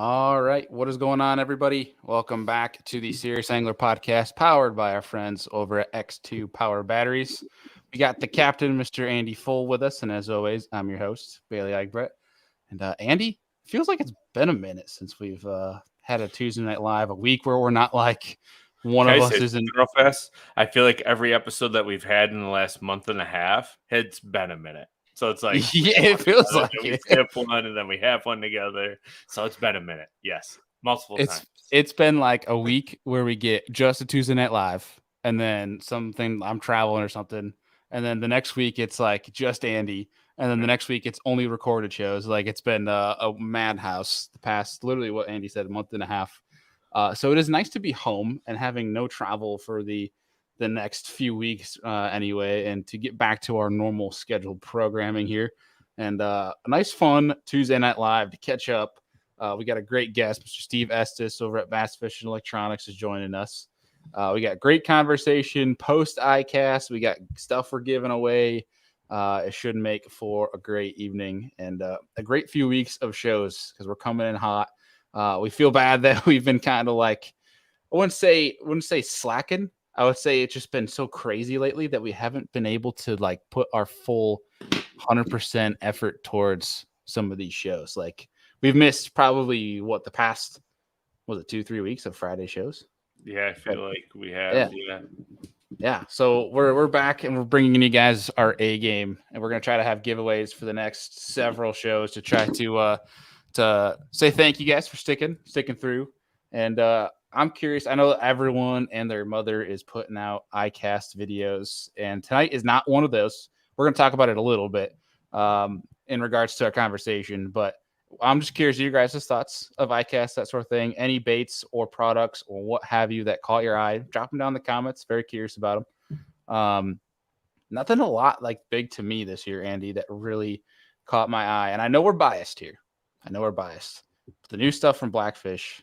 All right. What is going on, everybody? Welcome back to the Serious Angler podcast powered by our friends over at X2 Power Batteries. We got the captain, Mr. Andy Full, with us. And as always, I'm your host, Bailey Eichbrett. And Andy, feels like it's been a minute since we've had a Tuesday Night Live, a week where we're not like one of us isn't. Real fast, I feel like every episode that we've had in the last month and a half, it's been a minute. So it's like, yeah, it feels like we skip one and then we have one together. So it's been a minute. Yes. Multiple times. It's been like a week where we get just a Tuesday Night Live and then something, I'm traveling or something. And then the next week it's like just Andy. And then the next week it's only recorded shows. Like it's been a madhouse the past, literally what Andy said, a month and a half. So it is nice to be home and having no travel for the next few weeks anyway, and to get back to our normal scheduled programming here. And a nice fun Tuesday Night Live to catch up. We got a great guest, Mr. Steve Estes over at BassFishin Electronics is joining us. We got great conversation post ICAST. We got stuff we're giving away. It should make for a great evening and a great few weeks of shows because we're coming in hot. We feel bad that we've been kind of like, I wouldn't say slacking. I would say it's just been so crazy lately that we haven't been able to like put our full 100% effort towards some of these shows. Like we've missed probably the past, was it 2-3 weeks of Friday shows? Yeah, I feel like we have. Yeah. So we're back and we're bringing you guys our A game, and we're gonna try to have giveaways for the next several shows to try to say thank you guys for sticking through. And I'm curious. I know everyone and their mother is putting out ICAST videos, and tonight is not one of those. We're going to talk about it a little bit in regards to our conversation, but I'm just curious your guys' thoughts of ICAST, that sort of thing. Any baits or products or what have you that caught your eye? Drop them down in the comments. Very curious about them. Nothing a lot like big to me this year, Andy, that really caught my eye. And I know we're biased here. But the new stuff from Blackfish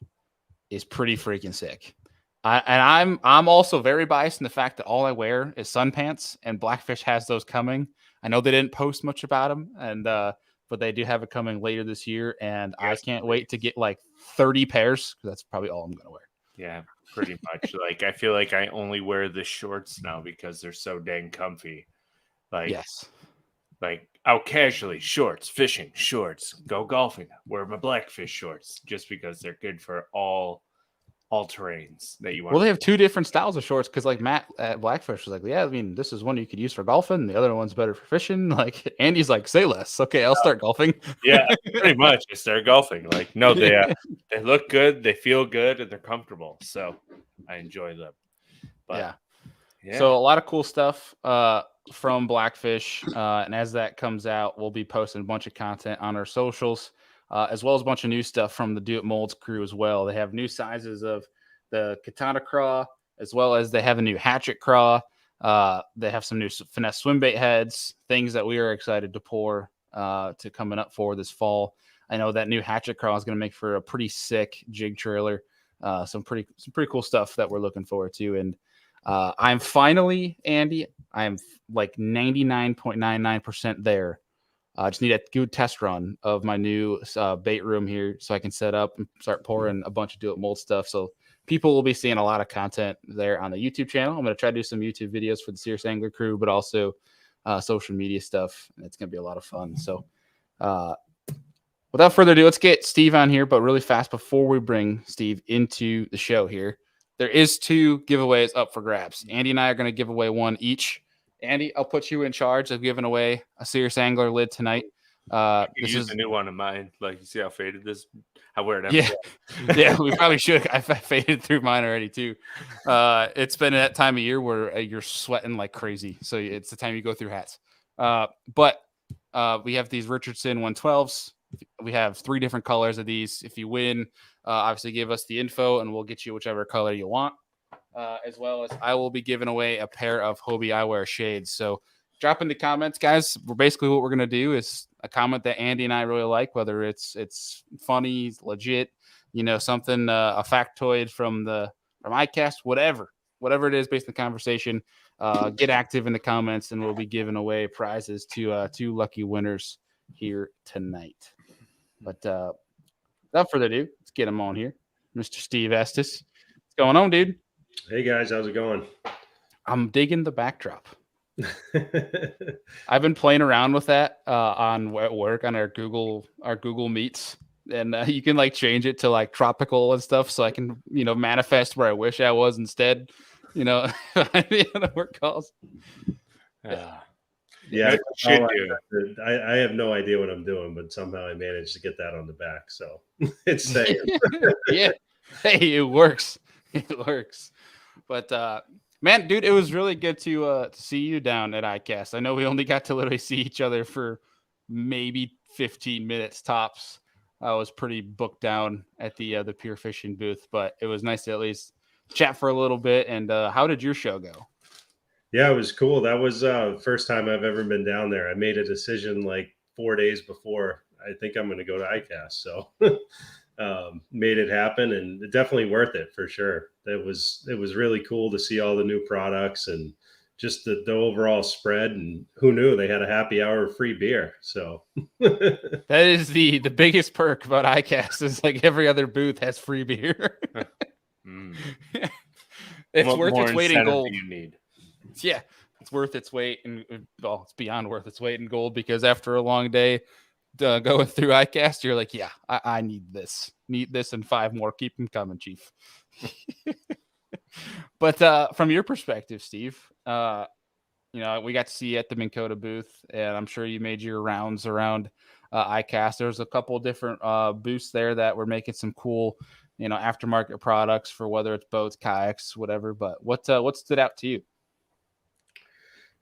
is pretty freaking sick. I'm also very biased in the fact that all I wear is sun pants, and Blackfish has those coming. I know they didn't post much about them, and but they do have it coming later this year, and yes, I can't wait to get like 30 pairs because that's probably all I'm gonna wear. Yeah, pretty much. Like I feel like I only wear the shorts now because they're so dang comfy. Like yes. Like out casually, shorts, fishing, shorts, go golfing, wear my Blackfish shorts just because they're good for all terrains that you want. Well, they have two different styles of shorts because like Matt at Blackfish was like, yeah, I mean, this is one you could use for golfing. The other one's better for fishing. Like Andy's like, say less. Okay, I'll start golfing. Yeah, pretty much. I start golfing. Like, no, they look good, they feel good, and they're comfortable. So I enjoy them. But, yeah. So a lot of cool stuff from Blackfish. And as that comes out, we'll be posting a bunch of content on our socials. As well as a bunch of new stuff from the Do It Molds crew as well. They have new sizes of the Katana craw, as well as they have a new hatchet craw. They have some new finesse swim bait heads, things that we are excited to pour to coming up for this fall. I know that new hatchet craw is going to make for a pretty sick jig trailer. Some pretty cool stuff that we're looking forward to. And I'm finally, Andy, I'm like 99.99% there. I just need a good test run of my new bait room here so I can set up and start pouring a bunch of Do It Mold stuff. So people will be seeing a lot of content there on the YouTube channel. I'm going to try to do some YouTube videos for the Serious Angler crew, but also social media stuff. And it's going to be a lot of fun. So without further ado, let's get Steve on here, but really fast before we bring Steve into the show here. There is 2 giveaways up for grabs. Andy and I are going to give away one each. Andy, I'll put you in charge of giving away a Serious Angler lid tonight. This is a new one of mine. Like, you see how faded this? I wear it every day. Yeah, we probably should. I faded through mine already too. It's been that time of year where you're sweating like crazy, so it's the time you go through hats. But we have these Richardson 112s. We have 3 different colors of these. If you win, obviously give us the info, and we'll get you whichever color you want. As well as I will be giving away a pair of Hobie eyewear shades. So drop in the comments, guys. Basically what we're going to do is a comment that Andy and I really like, whether it's funny, legit, something, a factoid from ICAST, whatever it is based on the conversation. Get active in the comments, and we'll be giving away prizes to 2 lucky winners here tonight. But without further ado, let's get him on here. Mr. Steve Estes. What's going on, dude? Hey guys, how's it going? I'm digging the backdrop. I've been playing around with that on at work on our Google Meets, and you can like change it to like tropical and stuff, so I can manifest where I wish I was instead. The work calls. Yeah, I have no idea what I'm doing, but somehow I managed to get that on the back, so it's safe. Yeah, hey, it works. It works. But man, dude, it was really good to see you down at ICAST. I know we only got to literally see each other for maybe 15 minutes tops. I was pretty booked down at the Pure Fishing booth, but it was nice to at least chat for a little bit. And how did your show go? Yeah, it was cool. That was the first time I've ever been down there. I made a decision like 4 days before. I think I'm going to go to ICAST, so made it happen, and definitely worth it for sure. It was really cool to see all the new products and just the overall spread. And who knew they had a happy hour of free beer? So that is the biggest perk about ICAST is like every other booth has free beer. It's worth its weight in gold. You need. Yeah, it's worth its weight, and well, it's beyond worth its weight in gold, because after a long day going through ICAST, you're like, yeah, I need this and 5 more. Keep them coming, Chief. But from your perspective, Steve, we got to see you at the Minn Kota booth, and I'm sure you made your rounds around ICAST. There's a couple of different booths there that were making some cool, aftermarket products for whether it's boats, kayaks, whatever. But what stood out to you?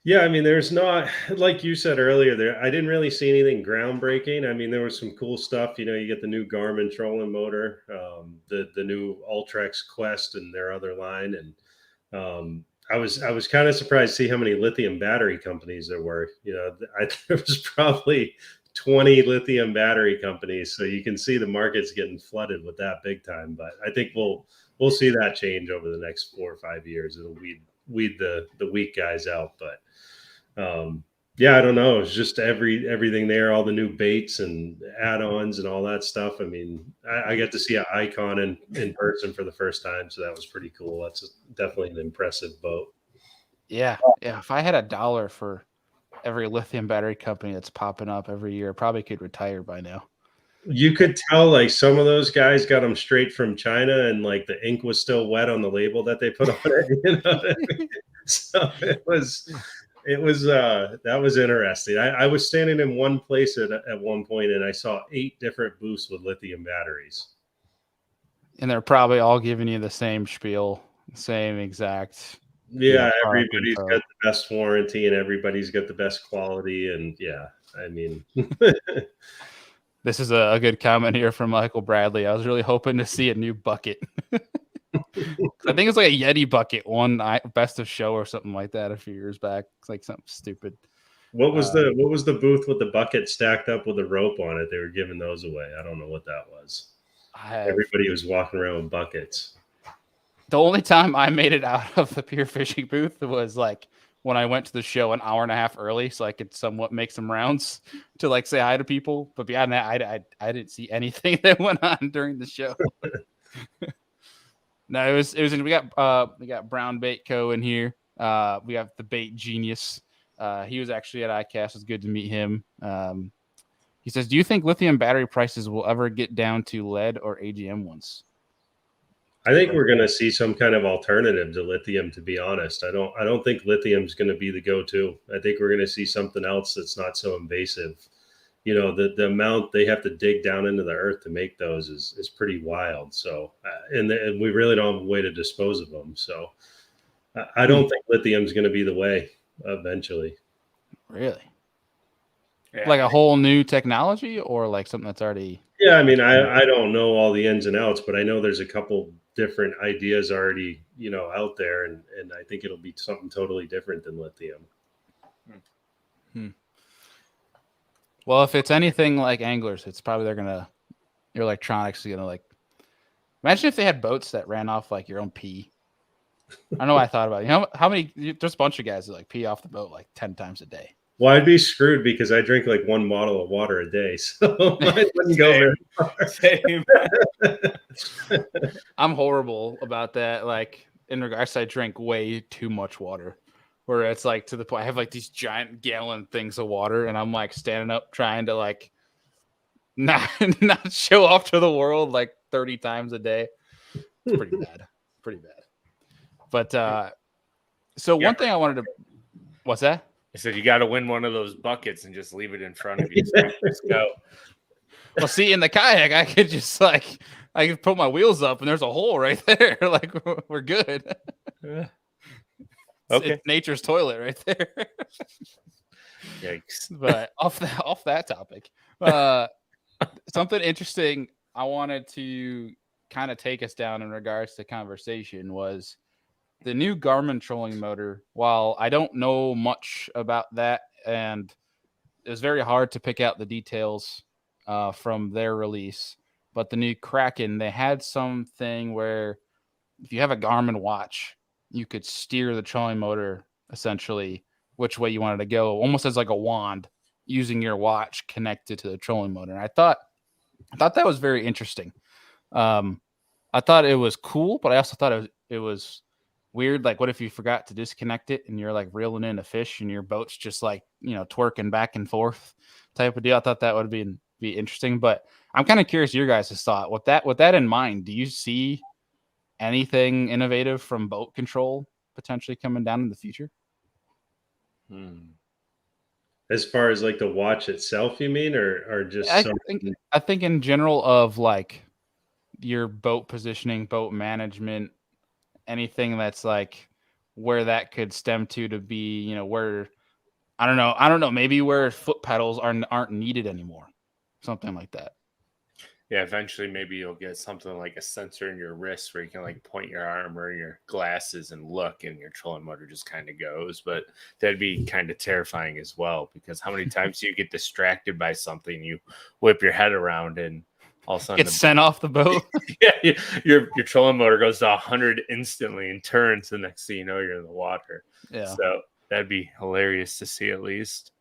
Yeah, I mean, there's not, like you said earlier, I didn't really see anything groundbreaking. I mean, there was some cool stuff. You get the new Garmin trolling motor, the new Ultrex Quest and their other line, and I was kind of surprised to see how many lithium battery companies there were. There was probably 20 lithium battery companies, so you can see the market's getting flooded with that big time. But I think we'll see that change over the next 4 or 5 years. It'll weed the weak guys out, but yeah, I don't know. It's just everything there, all the new baits and add-ons and all that stuff. I mean, I got to see an Icon in person for the first time, so that was pretty cool. That's definitely an impressive boat. Yeah. If I had $1 for every lithium battery company that's popping up every year, I probably could retire by now. You could tell like some of those guys got them straight from China, and like the ink was still wet on the label that they put on it. So it was that was interesting. I was standing in one place at one point, and I saw 8 different booths with lithium batteries. And they're probably all giving you the same spiel, same exact. Yeah, everybody's got the best warranty, and everybody's got the best quality. And yeah, I mean, this is a good comment here from Michael Bradley. I was really hoping to see a new bucket. I think it's like a Yeti bucket won best of show or something like that a few years back. It's like something stupid. What was the booth with the bucket stacked up with a rope on it? They were giving those away. I don't know what that was. Everybody was walking around with buckets. The only time I made it out of the Pure Fishing booth was like when I went to the show an hour and a half early, so I could somewhat make some rounds to like say hi to people. But beyond that, I didn't see anything that went on during the show. No, it was we got Brown Bait Co. in here. We have the Bait Genius. He was actually at ICAST. It's good to meet him. He says, do you think lithium battery prices will ever get down to lead or AGM ones? I think we're going to see some kind of alternative to lithium, to be honest. I don't think lithium is going to be the go-to. I think we're going to see something else that's not so invasive. The amount they have to dig down into the earth to make those is pretty wild. So, and we really don't have a way to dispose of them. So I don't think lithium is going to be the way eventually. Really? Yeah. Like a whole new technology, or like something that's already... Yeah, I mean, I don't know all the ins and outs, but I know there's a couple different ideas already, out there, and I think it'll be something totally different than lithium. Well, if it's anything like anglers, it's probably your electronics are gonna like. Imagine if they had boats that ran off like your own pee. I know I thought about it. How many? There's a bunch of guys that like pee off the boat like 10 times a day. Well, I'd be screwed because I drink like one bottle of water a day, so I wouldn't go very far. Same. I'm horrible about that. Like in regards, I drink way too much water, where it's like to the point I have like these giant gallon things of water, and I'm like standing up trying to like not not show off to the world like 30 times a day. It's pretty bad, pretty bad. But so one thing I wanted to, what's that? I said you got to win one of those buckets and just leave it in front of you. So you just go. Well, see, in the kayak, I could just like I could put my wheels up, and there's a hole right there. Like we're good. Okay. It's nature's toilet right there. Yikes. But off that topic, something interesting I wanted to kind of take us down in regards to conversation was the new Garmin trolling motor. While I don't know much about that, and it was very hard to pick out the details from their release, but the new Kraken, they had something where if you have a Garmin watch, you could steer the trolling motor essentially which way you wanted to go, almost as like a wand, using your watch connected to the trolling motor. And I thought that was very interesting. I thought it was cool, but I also thought it was weird. Like, what if you forgot to disconnect it and you're like reeling in a fish and your boat's just like, twerking back and forth type of deal? I thought that would be interesting, but I'm kind of curious your guys' thought. With that in mind, do you see anything innovative from boat control potentially coming down in the future? As far as like the watch itself, you mean, or just I think in general of like your boat positioning, boat management, anything that's like where that could stem to be, where I don't know, maybe where foot pedals aren't needed anymore, something like that. Yeah, eventually maybe you'll get something like a sensor in your wrist where you can like point your arm or your glasses and look, and your trolling motor just kind of goes. But that'd be kind of terrifying as well, because how many times do you get distracted by something, you whip your head around, and all of a sudden Get sent off the boat? Yeah, your trolling motor goes to 100 instantly and turns. The next thing you know, you're in the water. Yeah. So that'd be hilarious to see at least.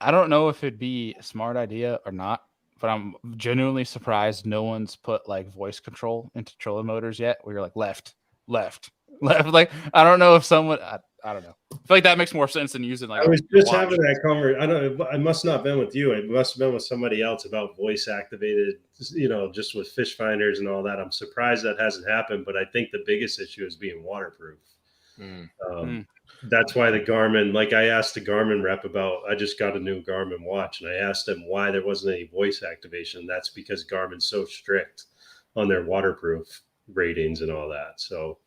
I don't know if it'd be a smart idea or not, but I'm genuinely surprised no one's put like voice control into trolling motors yet, where you're like left. Like, I don't know if someone, I don't know. I feel like that makes more sense than using like. I was just having that conversation. I don't know. I must not have been with you. It must have been with somebody else about voice activated, just with fish finders and all that. I'm surprised that hasn't happened, but I think the biggest issue is being waterproof. That's why the Garmin, like I asked the Garmin rep about, I just got a new Garmin watch, and I asked him why there wasn't any voice activation. That's because Garmin's so strict on their waterproof ratings and all that. So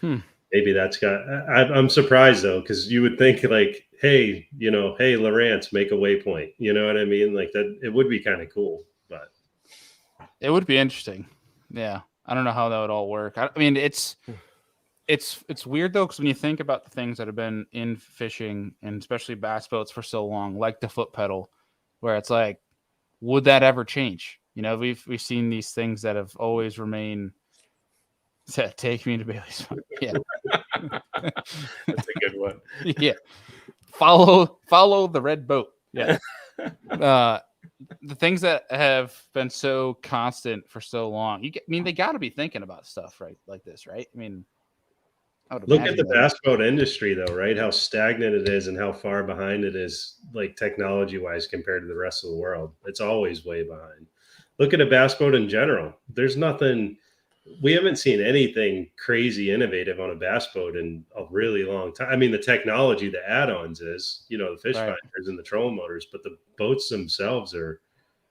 maybe that's got, I'm surprised though, because you would think like, hey, hey, Lawrence, make a waypoint. You know what I mean? Like that, it would be kind of cool, but it would be interesting. Yeah. I don't know how that would all work. I mean, it's weird though, because when you think about the things that have been in fishing and especially bass boats for so long, like the foot pedal, where it's like, would that ever change? We've seen these things that have always remained. Take me to Bailey's. Yeah, that's a good one. Yeah, follow the red boat. Yeah, the things that have been so constant for so long. They got to be thinking about stuff right like this, right? I mean. Look at the bass boat industry, though, right? How stagnant it is and how far behind it is, like technology-wise, compared to the rest of the world. It's always way behind. Look at a bass boat in general. There's nothing. We haven't seen anything crazy innovative on a bass boat in a really long time. I mean, the technology, the add-ons is, the fish finders and the trolling motors, but the boats themselves are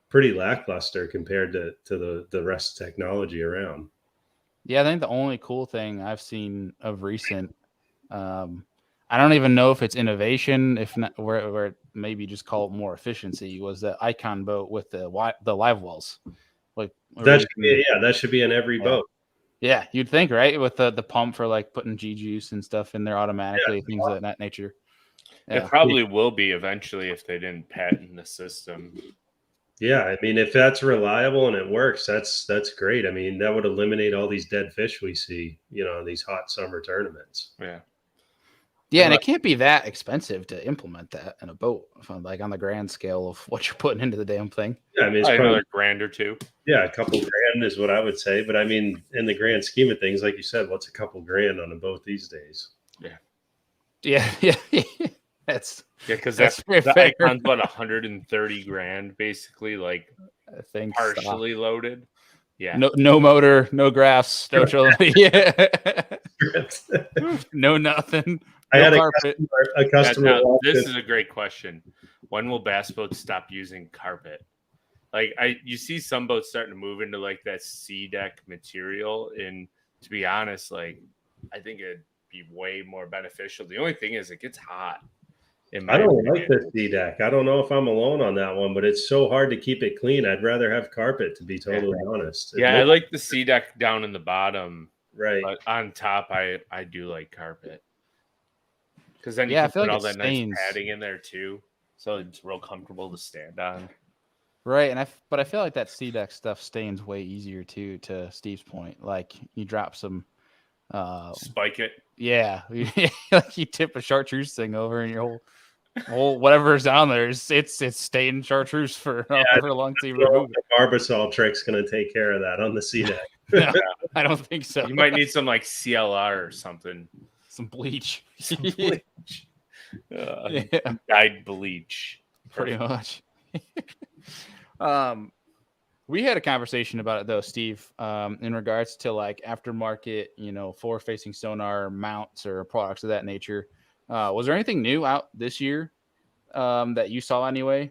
pretty lackluster compared to the rest of technology around. Yeah, I think the only cool thing I've seen of recent, I don't even know if it's innovation, if not, where maybe just call it more efficiency, was the Icon boat with the live wells. Like that should be in every boat. Yeah, you'd think, right? With the pump for like putting G juice and stuff in there automatically, things of that nature. Yeah. It probably will be eventually if they didn't patent the system. Yeah, I mean, if that's reliable and it works, that's great. I mean, that would eliminate all these dead fish we see, in these hot summer tournaments. Yeah. Yeah, and it can't be that expensive to implement that in a boat, like on the grand scale of what you're putting into the damn thing. Yeah, I mean, it's Probably probably another grand or two. a couple grand is what I would say. But I mean, in the grand scheme of things, like you said, what's a couple grand on a boat these days? Yeah. That's because that's the fair. Icon's about 130 grand, basically, like I think partially loaded. Yeah. No motor, no graphs, no trilogy. No nothing. I No had carpet. a customer. Now, this is a great question. When will bass boats stop using carpet? Like you see some boats starting to move into like that sea deck material, and to be honest, like I think it'd be way more beneficial. The only thing is it gets hot. I don't like the sea deck. I don't know if I'm alone on that one, but it's so hard to keep it clean. I'd rather have carpet, to be totally honest. I like the sea deck down in the bottom, right. but on top, I do like carpet because then you I can feel put like all it that nice stains. padding in there too, so it's real comfortable to stand on. Right, but I feel like that sea deck stuff stains way easier too. To Steve's point, like you drop some, Spike it. Yeah, like you tip a chartreuse thing over, and your whole whatever's down there it's stained chartreuse for however long to remove it. The Barbasol trick's going to take care of that on the sea deck. No, I don't think so. You might need some like CLR or something. Some bleach. Some bleach. Dyed bleach. Pretty much. We had a conversation about it though, Steve, in regards to like aftermarket, forward facing sonar mounts or products of that nature. Was there anything new out this year that you saw anyway?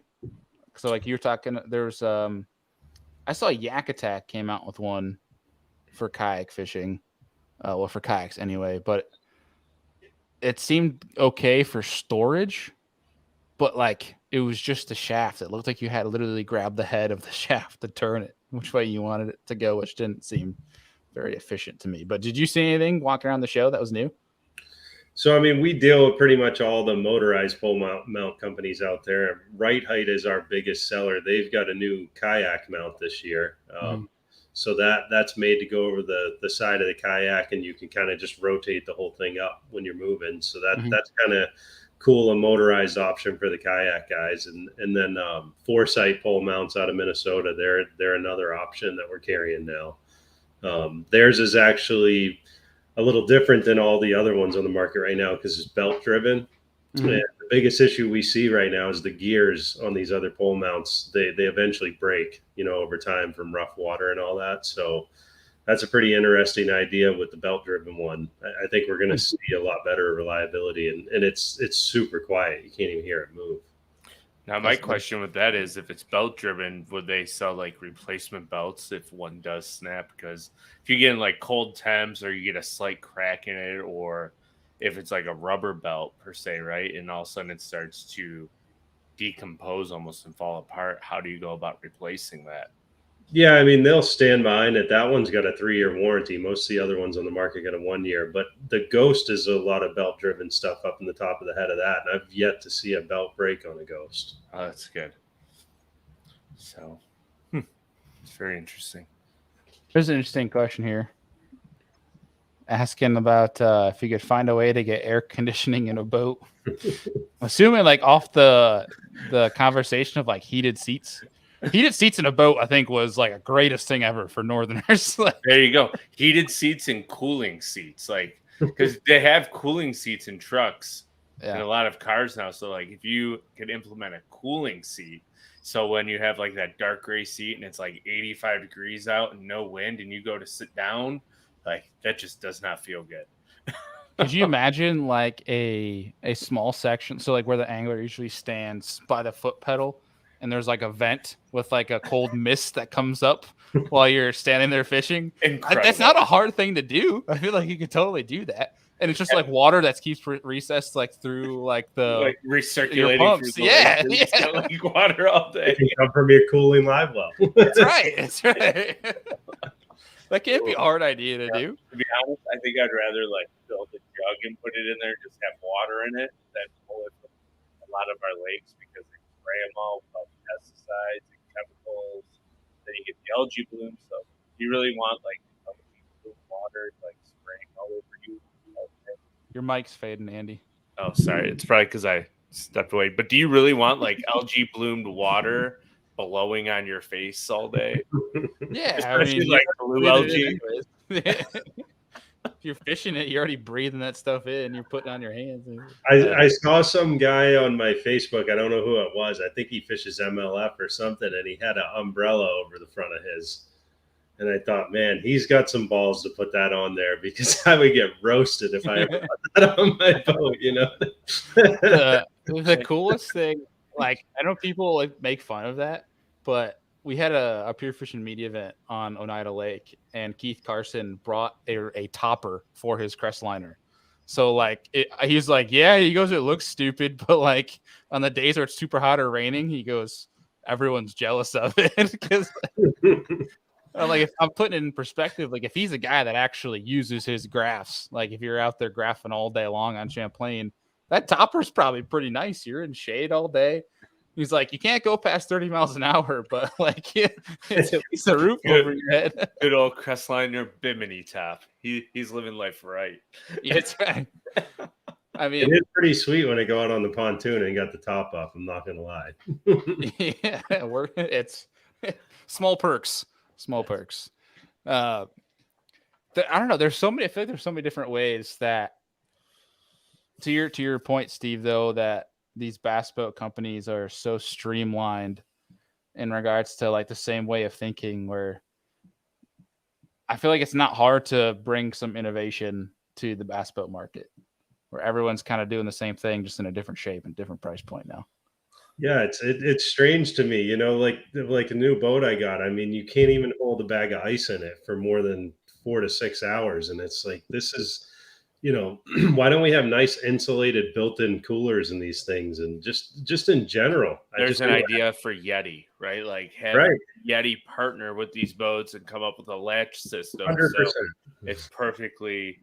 So like you were talking, there's I saw Yak Attack came out with one for kayak fishing, well for kayaks anyway, but it seemed okay for storage. But like it was just a shaft. It looked like you had to literally grab the head of the shaft to turn it which way you wanted it to go, which didn't seem very efficient to me. But did you see anything walking around the show that was new? So, I mean, we deal with pretty much all the motorized pole mount companies out there. Right Height is our biggest seller. They've got a new kayak mount this year. So that's made to go over the side of the kayak, and you can kind of just rotate the whole thing up when you're moving. So that's kind of cool, a motorized option for the kayak guys. And then Foresight pole mounts out of Minnesota, they're another option that we're carrying now. Theirs is actually a little different than all the other ones on the market right now because it's belt driven. And the biggest issue we see right now is the gears on these other pole mounts. They eventually break, over time from rough water and all that. So that's a pretty interesting idea with the belt driven one. I think we're going to see a lot better reliability, and it's super quiet. You can't even hear it move. Now, my question with that is, if it's belt driven, would they sell like replacement belts if one does snap? Because if you get in like cold temps or you get a slight crack in it, or if it's like a rubber belt per se, right? And all of a sudden it starts to decompose almost and fall apart. How do you go about replacing that? Yeah, I mean, they'll stand behind it. That one's got a 3-year warranty. Most of the other ones on the market got a 1 year. But the Ghost is a lot of belt-driven stuff up in the top of the head of that. And I've yet to see a belt break on a Ghost. Oh, that's good. So, it's very interesting. There's an interesting question here. Asking about if you could find a way to get air conditioning in a boat. Assuming like off the conversation of like heated seats. Heated seats in a boat, I think, was like a greatest thing ever for Northerners. There you go. Heated seats and cooling seats. Like, because they have cooling seats in trucks in a lot of cars now. So, like, if you could implement a cooling seat, so when you have like that dark gray seat and it's like 85 degrees out and no wind and you go to sit down, like, that just does not feel good. Could you imagine like a small section? So, like, where the angler usually stands by the foot pedal, and there's like a vent with like a cold mist that comes up while you're standing there fishing. That's not a hard thing to do. I feel like you could totally do that. And it's just like water that keeps recessed like through like the recirculating pumps. Through the like water all day. It can come from your cooling live well. That's right. That's right. That can't be a hard idea to do. To be honest, I think I'd rather like fill the jug and put it in there, just have water in it, than pull it from a lot of our lakes because they spray them all with pesticides and chemicals. Then you get the algae bloom. So you really want like algae bloom water like spraying all over you. Your mic's fading, Andy. Oh, sorry. It's probably because I stepped away. But do you really want like algae bloomed water blowing on your face all day? Yeah, I Especially mean, like you're blue breathing it algae. anyways. If you're fishing it, you're already breathing that stuff in. You're putting it on your hands. I saw some guy on my Facebook. I don't know who it was. I think he fishes MLF or something, and he had an umbrella over the front of his. And I thought, man, he's got some balls to put that on there because I would get roasted if I ever put that on my boat, you know? The coolest thing, like, I know people like make fun of that, but we had a pure fishing media event on Oneida Lake, and Keith Carson brought a topper for his crest liner. So like he's like, yeah, he goes, it looks stupid, but like on the days where it's super hot or raining, he goes, everyone's jealous of it because like if I'm putting it in perspective, like if he's a guy that actually uses his graphs, like if you're out there graphing all day long on Champlain, that topper's probably pretty nice. You're in shade all day. He's like, you can't go past 30 miles an hour, but like it's at least a roof over your head. Good old Crestliner Bimini top. He's living life right. Yeah, it's right. I mean, it is pretty sweet when I go out on the pontoon and got the top off. I'm not gonna lie. Yeah, it's small perks. Small perks. I don't know. There's so many. I feel like there's so many different ways that. To your point, Steve, though, that these bass boat companies are so streamlined in regards to like the same way of thinking, where I feel like it's not hard to bring some innovation to the bass boat market, where everyone's kind of doing the same thing, just in a different shape and different price point now. Yeah, it's strange to me, you know, like a new boat I got. I mean, you can't even hold a bag of ice in it for more than 4 to 6 hours, and it's like this is, you know, why don't we have nice insulated built-in coolers in these things, and just in general. There's an idea for Yeti, right? Like have Yeti partner with these boats and come up with a latch system 100%. so it's perfectly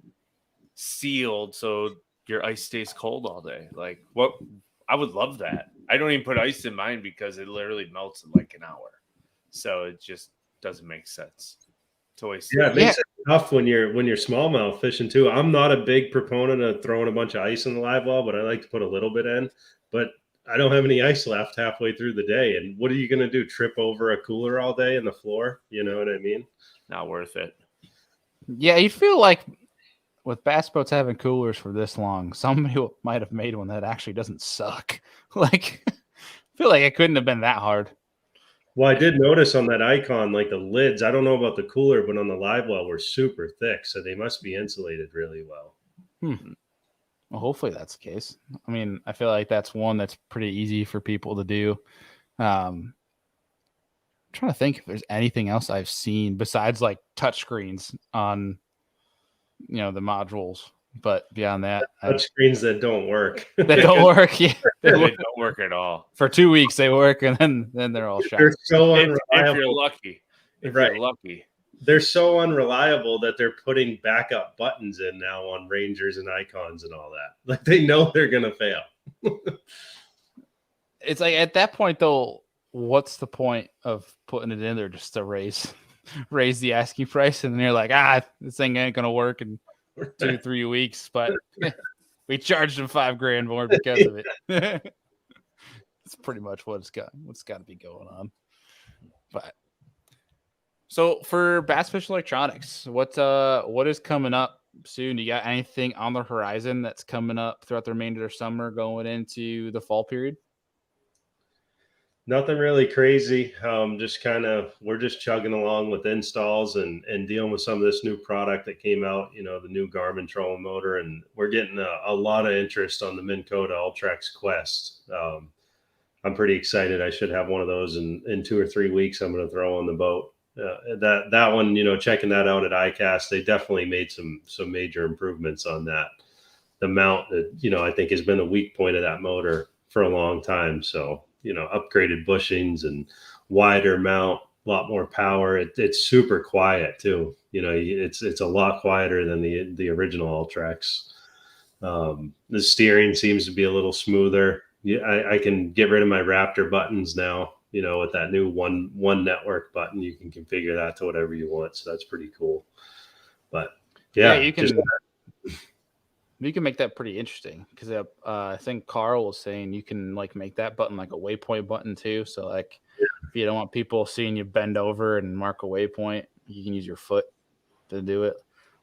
sealed so your ice stays cold all day. Like what? I would love that. I don't even put ice in mine because it literally melts in like an hour. So it just doesn't make sense. It's always it makes it tough when you're smallmouth fishing too. I'm not a big proponent of throwing a bunch of ice in the live well, but I like to put a little bit in. But I don't have any ice left halfway through the day. And what are you going to do? Trip over a cooler all day in the floor? You know what I mean? Not worth it. Yeah, you feel like with bass boats having coolers for this long, somebody might have made one that actually doesn't suck. Like, I feel like it couldn't have been that hard. Well, I did notice on that icon, like the lids, I don't know about the cooler, but on the live well were super thick. So they must be insulated really well. Well, hopefully that's the case. I mean, I feel like that's one that's pretty easy for people to do. I'm trying to think if there's anything else I've seen besides like touchscreens on, you know, the modules. But beyond that, touchscreens that don't work. That don't work. Yeah, they don't work at all. For 2 weeks they work, and then they're all shot. They're so unreliable. If you're lucky. You're lucky. They're so unreliable that they're putting backup buttons in now on Rangers and Icons and all that. Like they know they're gonna fail. It's like at that point though, what's the point of putting it in there just to raise the asking price? And then you're like, this thing ain't gonna work in 2-3 weeks, but we charged them $5,000 more because of it. It's pretty much what's got to be going on. But so for BassFishin Electronics, what is coming up soon? You got anything on the horizon that's coming up throughout the remainder of summer going into the fall period? Nothing really crazy. We're just chugging along with installs and dealing with some of this new product that came out, you know, the new Garmin trolling motor, and we're getting a lot of interest on the Minn Kota Ultrex Quest. I'm pretty excited. I should have one of those in 2 or 3 weeks. I'm going to throw on the boat. That one, you know, checking that out at ICAST, they definitely made some major improvements on that. The mount that, you know, I think has been a weak point of that motor for a long time. So, you know, upgraded bushings and wider mount, a lot more power. It's super quiet too. You know, it's a lot quieter than the original Ultrex. The steering seems to be a little smoother. I can get rid of my Raptor buttons now. You know, with that new one network button, you can configure that to whatever you want. So that's pretty cool. But yeah, you can. You can make that pretty interesting because I think Carl was saying you can like make that button like a waypoint button too. So like if you don't want people seeing you bend over and mark a waypoint, you can use your foot to do it.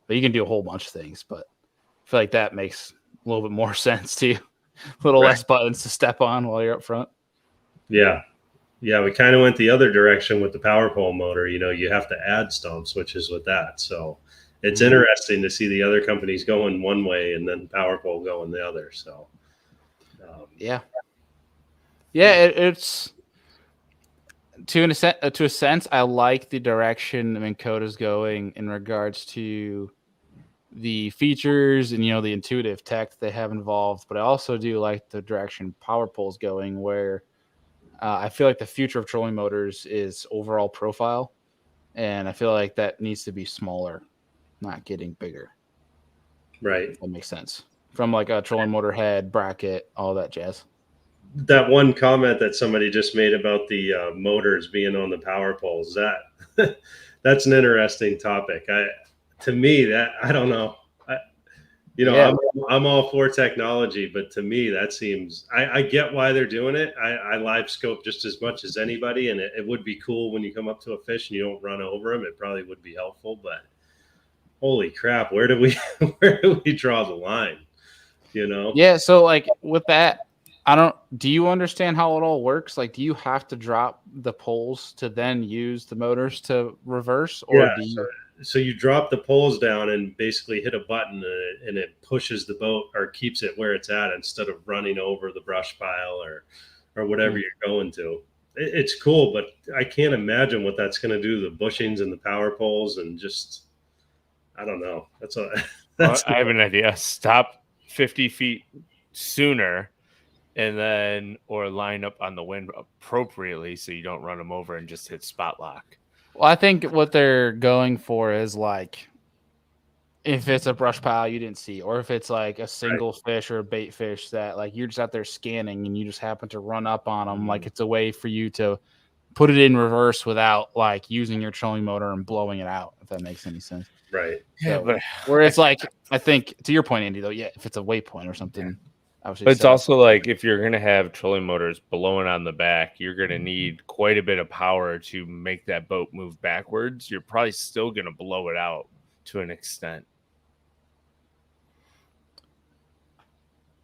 But you can do a whole bunch of things. But I feel like that makes a little bit more sense too. A little less buttons to step on while you're up front. Yeah. Yeah, we kind of went the other direction with the power pole motor. You have to add stomp switches with that. So it's interesting to see the other companies going one way and then power pole going the other. So yeah, it's to a sense. I like the direction Minn Kota's going in regards to the features and the intuitive tech they have involved. But I also do like the direction power pole's going, where I feel like the future of trolling motors is overall profile, and I feel like that needs to be smaller, not getting bigger. Right. That makes sense. From like a trolling motor head, bracket, all that jazz. That one comment that somebody just made about the motors being on the power poles, that's an interesting topic. To me, that I don't know. I'm all for technology, but to me, that seems. I get why they're doing it. I live scope just as much as anybody, and it would be cool when you come up to a fish and you don't run over them. It probably would be helpful, but holy crap, where do we draw the line? Yeah. So like with that, do you understand how it all works? Like, do you have to drop the poles to then use the motors to reverse, or do you? So you drop the poles down and basically hit a button, and it pushes the boat or keeps it where it's at instead of running over the brush pile or whatever you're going to. It's cool, but I can't imagine what that's going to do to the bushings and the power poles, and just I don't know. I have an idea. Stop 50 feet sooner, and then or line up on the wind appropriately so you don't run them over and just hit spot lock. Well, I think what they're going for is like if it's a brush pile you didn't see, or if it's like a single fish or a bait fish that like you're just out there scanning and you just happen to run up on them. Like it's a way for you to put it in reverse without like using your trolling motor and blowing it out, if that makes any sense. Right. Yeah, but where it's like, I think to your point, Andy, though, yeah, if it's a waypoint or something. But it's also like if you're going to have trolling motors blowing on the back, you're going to need quite a bit of power to make that boat move backwards. You're probably still going to blow it out to an extent.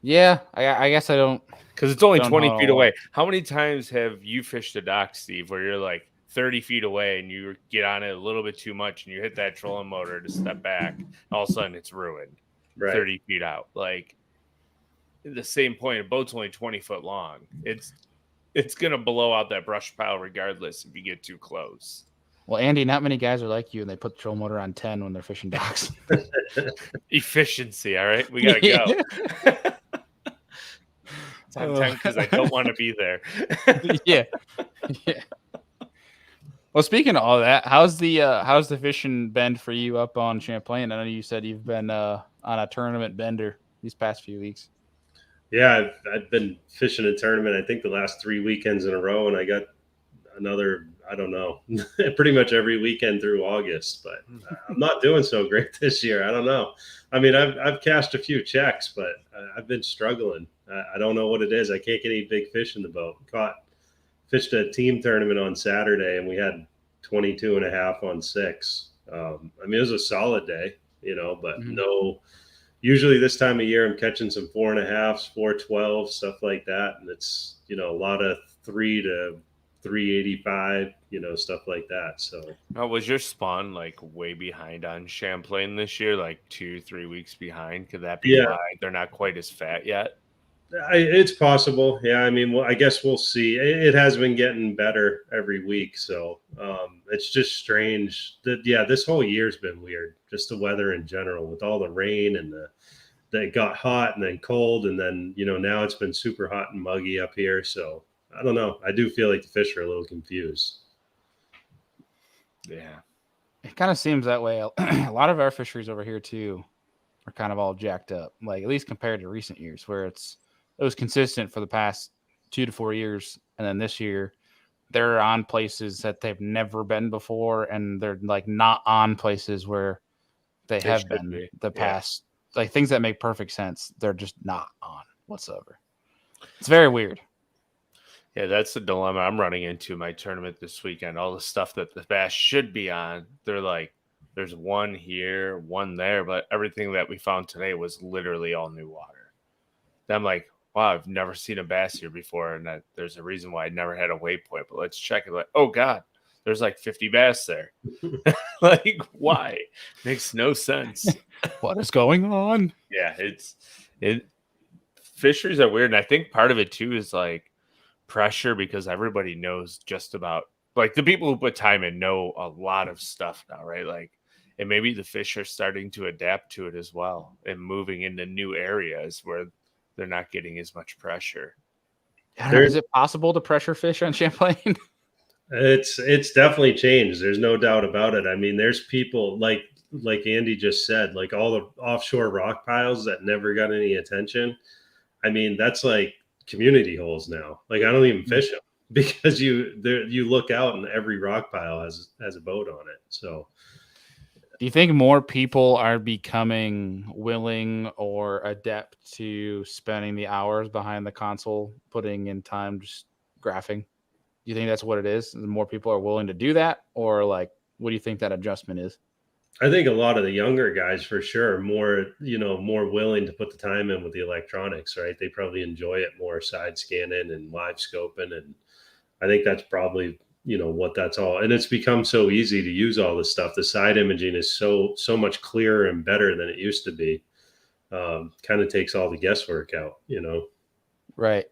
Yeah, I guess I don't. Because it's only 20 feet away. How many times have you fished a dock, Steve, where you're like 30 feet away and you get on it a little bit too much and you hit that trolling motor to step back, and all of a sudden it's ruined 30 feet out. Like, the same point, a boat's only 20 foot long. It's going to blow out that brush pile regardless if you get too close. Well, Andy, not many guys are like you, and they put the trolling motor on 10 when they're fishing docks. Efficiency, all right? We got to go. It's on 10 because I don't want to be there. Yeah. Well, speaking of all that, how's the fishing bend for you up on Champlain? I know you said you've been on a tournament bender these past few weeks. Yeah, I've been fishing a tournament, I think the last 3 weekends in a row, and I got another, I don't know, pretty much every weekend through August, but I'm not doing so great this year. I don't know. I mean, I've cashed a few checks, but I've been struggling. I don't know what it is. I can't get any big fish in the boat. Fished a team tournament on Saturday, and we had 22 and a half on 6. I mean, it was a solid day, but no. Usually this time of year, I'm catching some 4.5s, 4.12, stuff like that, and it's a lot of 3 to 385, stuff like that. So, was your spawn like way behind on Champlain this year, like 2-3 weeks behind? Could that be why they're not quite as fat yet? It's possible. Yeah, I mean, I guess we'll see. It has been getting better every week, so it's just strange that this whole year's been weird. Just the weather in general, with all the rain and it got hot and then cold, and then now it's been super hot and muggy up here. So I don't know. I do feel like the fish are a little confused. Yeah, it kind of seems that way. A lot of our fisheries over here too are kind of all jacked up, like at least compared to recent years, where it was consistent for the past 2 to 4 years. And then this year they're on places that they've never been before. And they're like not on places where they have been the past like things that make perfect sense, they're just not on whatsoever. It's very weird. Yeah, that's the dilemma I'm running into my tournament this weekend. All the stuff that the bass should be on, they're like, there's one here, one there, but everything that we found today was literally all new water. And I'm like, wow, I've never seen a bass here before, and that there's a reason why I never had a waypoint. But let's check it. Like, oh god, there's like 50 bass there. Like, why? Makes no sense. What is going on? Yeah, fisheries are weird, and I think part of it too is like pressure because everybody knows just about, like, the people who put time in know a lot of stuff now, right? Like, and maybe the fish are starting to adapt to it as well and moving into new areas where they're not getting as much pressure. Is it possible to pressure fish on Champlain? It's definitely changed. There's no doubt about it. I mean, there's people like Andy just said, like all the offshore rock piles that never got any attention. I mean, that's like community holes now. Like I don't even fish them because you look out and every rock pile has a boat on it. So do you think more people are becoming willing or adept to spending the hours behind the console, putting in time just graphing? Do you think that's what it is? More people are willing to do that, or like, what do you think that adjustment is? I think a lot of the younger guys for sure are more willing to put the time in with the electronics, right? They probably enjoy it more, side scanning and live scoping. And I think that's probably, what that's all. And it's become so easy to use all this stuff. The side imaging is so much clearer and better than it used to be. Kind of takes all the guesswork out, Right.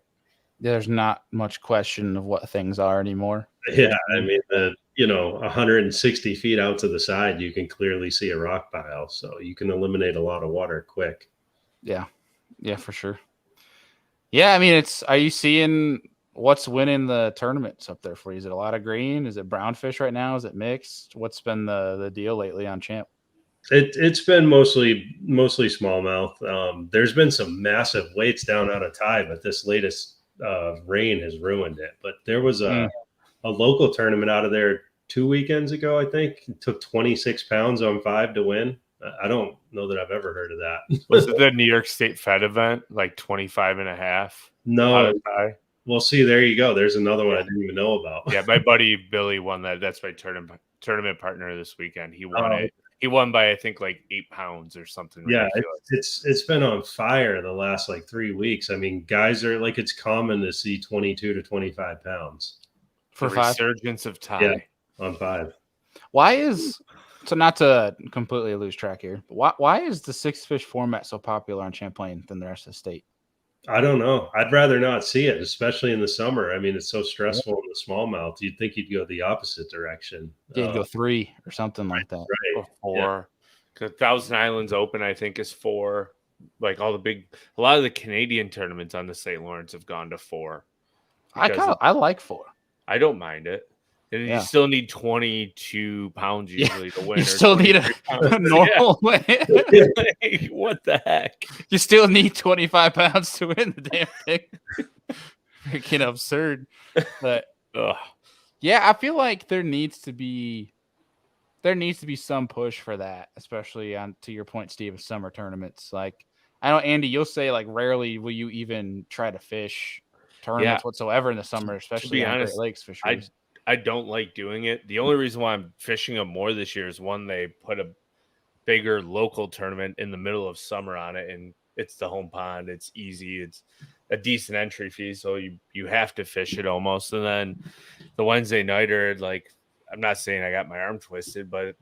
There's not much question of what things are anymore. Yeah, I mean, 160 feet out to the side, you can clearly see a rock pile, so you can eliminate a lot of water quick. Yeah, for sure. Yeah, I mean, are you seeing what's winning the tournaments up there for you? Is it a lot of green? Is it brown fish right now? Is it mixed? What's been the deal lately on Champ? It's been mostly smallmouth. There's been some massive weights down out of tie, but this latest rain has ruined it. But there was a local tournament out of there 2 weekends ago, I think. It took 26 pounds on 5 to win. I don't know that I've ever heard of that. Was it the New York State Fed event, like 25 and a half? No. Well, see, there you go. There's another one I didn't even know about. Yeah, my buddy Billy won that. That's my tournament partner this weekend. He won it. He won by, I think, like 8 pounds or something. Yeah, it's been on fire the last like 3 weeks. I mean, guys are like, it's common to see 22 to 25 pounds. For resurgence of tie. Yeah, on 5. So not to completely lose track here, but why is the 6-fish format so popular on Champlain than the rest of the state? I don't know. I'd rather not see it, especially in the summer. I mean, it's so stressful in the smallmouth. You'd think you'd go the opposite direction. You'd go 3 or something like that. Right. Or 4. Because Thousand Islands Open, I think, is 4. Like a lot of the Canadian tournaments on the St. Lawrence have gone to 4. I like 4. I don't mind it. And you still need 22 pounds usually to win. You still need a normal win. Like, what the heck? You still need 25 pounds to win the damn thing. Freaking absurd. But yeah, I feel like there needs to be some push for that, especially to your point, Steve, summer tournaments. Like, I know, Andy, you'll say like rarely will you even try to fish tournaments whatsoever in the summer, especially on Great Lakes fisheries. I don't like doing it. The only reason why I'm fishing them more this year is, one, they put a bigger local tournament in the middle of summer on it, and it's the home pond. It's easy. It's a decent entry fee, so you have to fish it almost. And then the Wednesday nighter, like, I'm not saying I got my arm twisted, but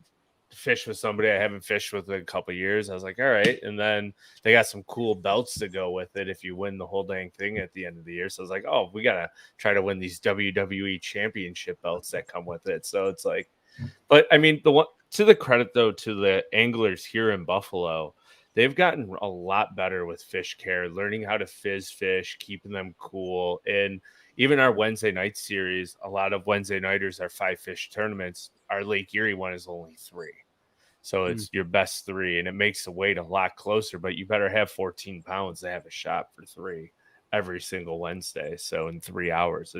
fish with somebody I haven't fished with in a couple of years. I was like, all right. And then they got some cool belts to go with it if you win the whole dang thing at the end of the year. So I was like, oh, we got to try to win these WWE championship belts that come with it. So it's like, but I mean, to the credit though, to the anglers here in Buffalo, they've gotten a lot better with fish care, learning how to fizz fish, keeping them cool. And even our Wednesday night series, a lot of Wednesday nighters are 5-fish tournaments. Our Lake Erie one is only 3. So it's your best 3, and it makes the weight a lot closer, but you better have 14 pounds to have a shot for 3 every single Wednesday. So in 3 hours,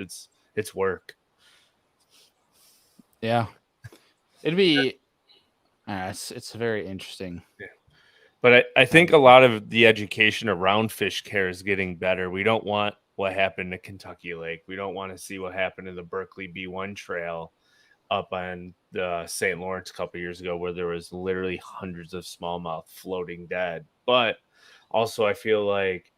it's work. Yeah. It'd be, it's very interesting. Yeah. But I think a lot of the education around fish care is getting better. We don't want what happened to Kentucky Lake. We don't want to see what happened to the Berkeley B1 trail up on the St. Lawrence a couple years ago, where there was literally hundreds of smallmouth floating dead. But also, I feel like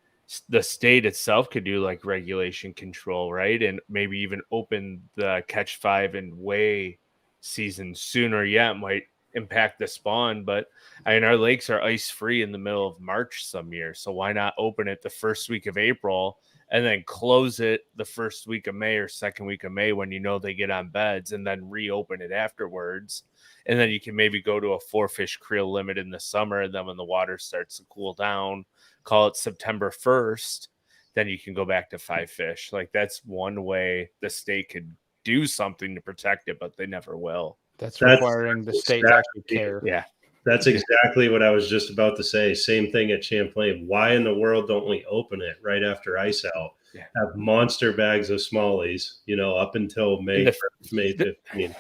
the state itself could do like regulation control, right? And maybe even open the catch 5 and weigh season sooner. Yeah, it might impact the spawn, but I mean, our lakes are ice free in the middle of March some years. So why not open it the first week of April and then close it the first week of May or second week of May when you know they get on beds, and then reopen it afterwards? And then you can maybe go to a 4-fish creel limit in the summer. And then when the water starts to cool down, call it September 1st, then you can go back to 5 fish. Like, that's one way the state could do something to protect it, but they never will. That's requiring the state to actually care. Yeah. That's exactly what I was just about to say. Same thing at Champlain. Why in the world don't we open it right after ice out? Yeah. Have monster bags of smallies, up until May 15th.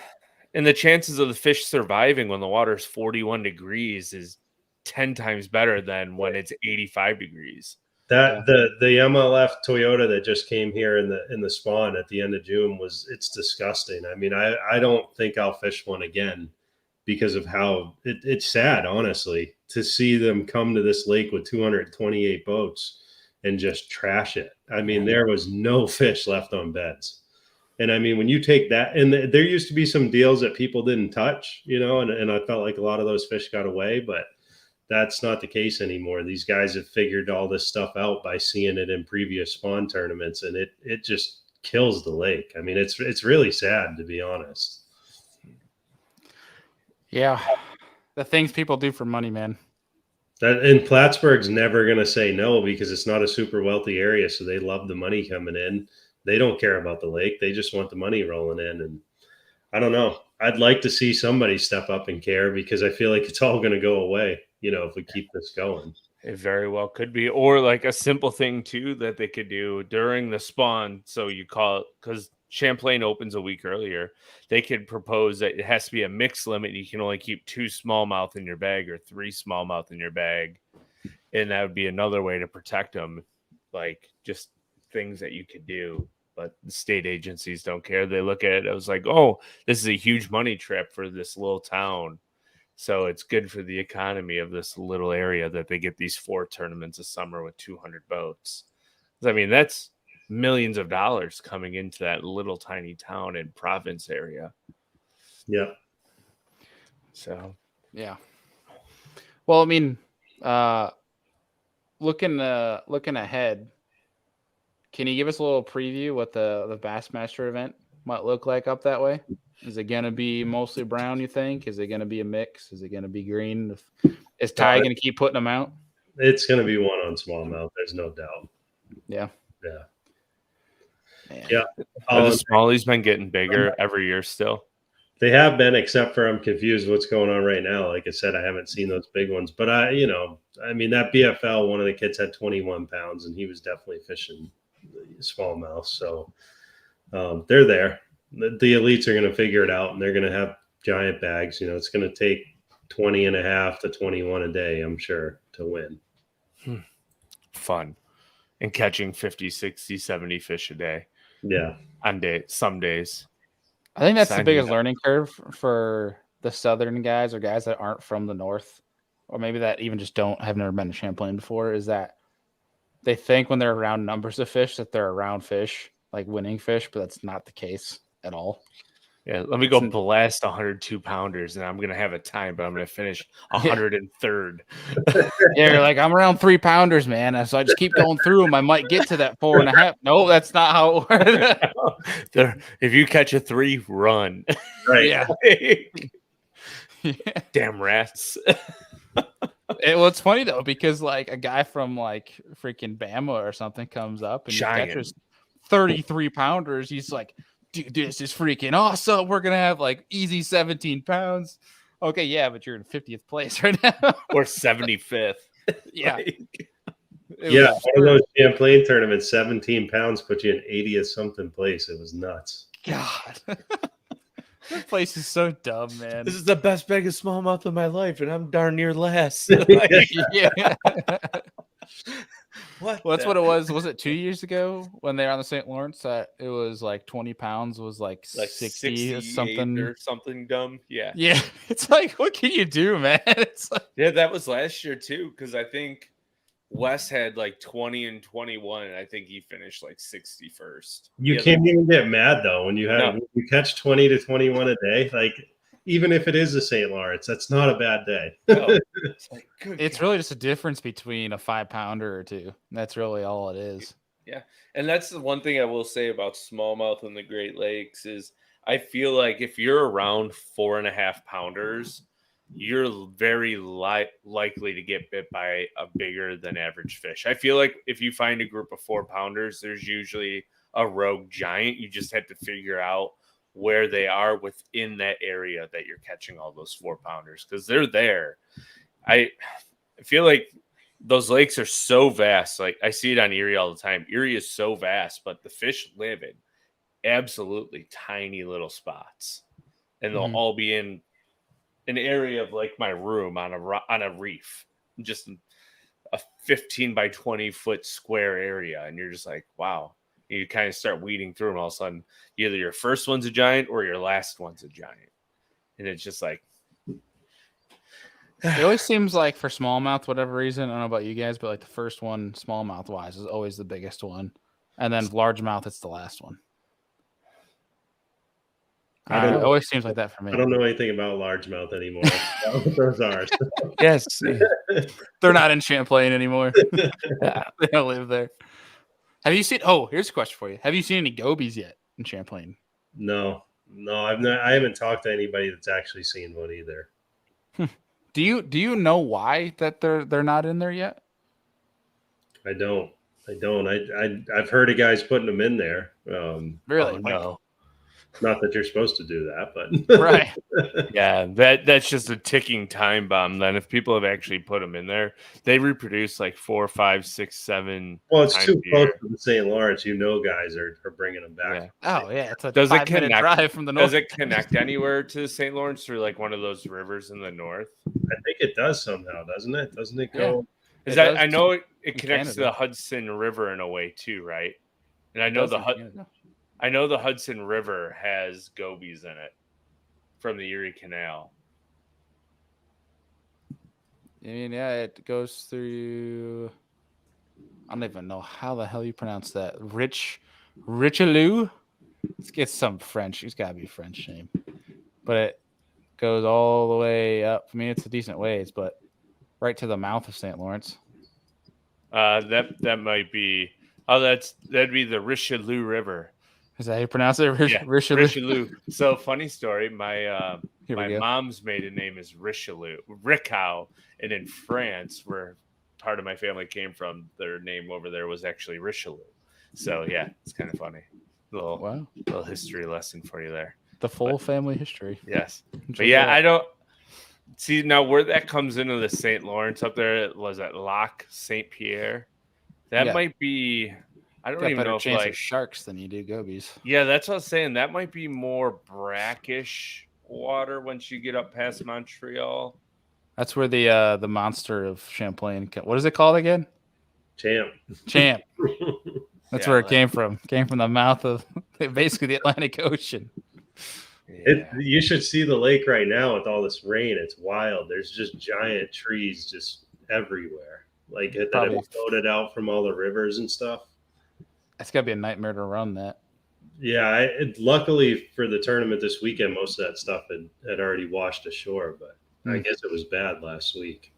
And the chances of the fish surviving when the water is 41 degrees is 10 times better than when it's 85 degrees. The MLF Toyota that just came here in the spawn at the end of June it's disgusting. I mean, I don't think I'll fish one again, because of how it's sad, honestly, to see them come to this lake with 228 boats and just trash it. I mean, there was no fish left on beds. And I mean, when you take that, and there used to be some deals that people didn't touch, and I felt like a lot of those fish got away, but that's not the case anymore. These guys have figured all this stuff out by seeing it in previous spawn tournaments, and it just kills the lake. I mean, it's really sad, to be honest. Yeah, the things people do for money, man. And Plattsburgh's never going to say no, because it's not a super wealthy area, so they love the money coming in. They don't care about the lake. They just want the money rolling in. And I don't know. I'd like to see somebody step up and care, because I feel like it's all going to go away, if we keep this going. It very well could be. Or like a simple thing, too, that they could do during the spawn. So you call it, because Champlain opens a week earlier, they could propose that it has to be a mixed limit. You can only keep 2 smallmouth in your bag or 3 smallmouth in your bag. And that would be another way to protect them. Like, just things that you could do. But the state agencies don't care. They look at it as like, oh, this is a huge money trip for this little town. So it's good for the economy of this little area that they get these 4 tournaments a summer with 200 boats. I mean, that's millions of dollars coming into that little tiny town and province area. Yeah. So, yeah. Well, I mean, looking ahead, can you give us a little preview what the Bassmaster event might look like up that way? Is it going to be mostly brown, you think? Is it going to be a mix? Is it going to be green? Is Ty going to keep putting them out? It's going to be one on smallmouth. There's no doubt. Yeah. Yeah. Man. Yeah. Have the smallies been getting bigger every year still? They have been, except for I'm confused what's going on right now. Like I said, I haven't seen those big ones. But I mean, that BFL, one of the kids had 21 pounds, and he was definitely fishing smallmouth. So they're there. The elites are going to figure it out, and they're going to have giant bags. It's going to take 20 and a half to 21 a day, I'm sure, to win. Fun. And catching 50, 60, 70 fish a day. Yeah. On some days. I think that's the biggest learning curve for the southern guys, or guys that aren't from the north, or maybe that even just have never been to Champlain before, is that they think when they're around numbers of fish that they're around fish, like winning fish, but that's not the case at all. Yeah, let me go blast 102 pounders, and I'm going to have a time, but I'm going to finish 103rd. Yeah, you're like, I'm around 3 pounders, man. So I just keep going through them. I might get to that 4.5. No, that's not how it works. If you catch a 3, run. Right. Yeah. Damn rats. Well, it's funny though, because like a guy from like freaking Bama or something comes up and he catches 33 pounders. He's like, dude, this is freaking awesome. We're going to have like easy 17 pounds. Okay, yeah, but you're in 50th place right now. Or 75th. Yeah. Yeah, one of those Champlain tournaments, 17 pounds put you in 80th something place. It was nuts. God. That place is so dumb, man. This is the best bag of smallmouth of my life, and I'm darn near last. Yeah. What? Well, that's what it was. Was it 2 years ago when they were on the St. Lawrence that it was like 20 pounds was like 60 or 68 something? or something dumb. Yeah. Yeah. It's like, what can you do, man? It's like, Yeah, that was last year too, because I think Wes had like 20 and 21, and I think he finished like 61st. You can't even get mad though when you have when you catch 20 to 21 a day. Like, even if it is a St. Lawrence, that's not a bad day. No. It's like, it's really just a difference between a 5-pounder or two. That's really all it is. Yeah. And that's the one thing I will say about smallmouth in the Great Lakes is I feel like if you're around 4.5 pounders, you're very likely to get bit by a bigger than average fish. I feel like if you find a group of 4 pounders, there's usually a rogue giant. You just have to figure out where they are within that area that you're catching all those 4 pounders, because they're there. I feel like those lakes are so vast. Like, I see it on Erie all the time. Erie is so vast, but the fish live in absolutely tiny little spots, and they'll all be in an area of like my room on a reef, just a 15 by 20 foot square area, and you're just like, wow. You kind of start weeding through them. All of a sudden, either your first one's a giant or your last one's a giant, and it's just like. It always seems like for smallmouth, whatever reason, I don't know about you guys, but like the first one, smallmouth wise, is always the biggest one, and then largemouth, it's the last one. I don't know. It always seems like that for me. I don't know anything about largemouth anymore. Those are. Yes, they're not in Champlain anymore. They don't live there. Have you seen? Oh, here's a question for you. Have you seen any gobies yet in Champlain? No, I've not. I haven't talked to anybody that's actually seen one either. Do you know why that they're not in there yet? I don't. I've heard of guys putting them in there. Really? Oh, no. Not that you're supposed to do that, but right. Yeah, that's just a ticking time bomb. Then, if people have actually put them in there, they reproduce like 4, 5, 6, 7. Well, it's too close to the St. Lawrence. Guys are bringing them back. Yeah. Oh yeah, it's a does 5-minute drive from the north. Does it connect anywhere to the St. Lawrence through like one of those rivers in the north? I think it does somehow, doesn't it? Doesn't it go? Yeah. I know it connects to the Hudson River in a way too, right? And I know the Hudson River has gobies in it from the Erie Canal. I mean, yeah, it goes through. I don't even know how the hell you pronounce that. Richelieu. Let's get some French. It's got to be a French name, but it goes all the way up. I mean, it's a decent ways, but right to the mouth of St. Lawrence. That might be. Oh, that'd be the Richelieu River. Is that how you pronounce it? Richelieu. So, funny story. My mom's maiden name is Richelieu, Ricow, and in France, where part of my family came from, their name over there was actually Richelieu. So, yeah, it's kind of funny. Little history lesson for you there. The full family history. Yes, but yeah, I don't see now where that comes into the St. Lawrence up there. Was at Lac Saint Pierre? That might be. I don't even know if chance of sharks than you do gobies. Yeah, that's what I was saying. That might be more brackish water once you get up past Montreal. That's where the monster of Champlain. What is it called again? Champ. That's where it came from. Came from the mouth of basically the Atlantic Ocean. Yeah. You should see the lake right now with all this rain. It's wild. There's just giant trees just everywhere. Like that have floated out from all the rivers and stuff. It's got to be a nightmare to run that. Yeah, luckily for the tournament this weekend, most of that stuff had already washed ashore, but I guess it was bad last week.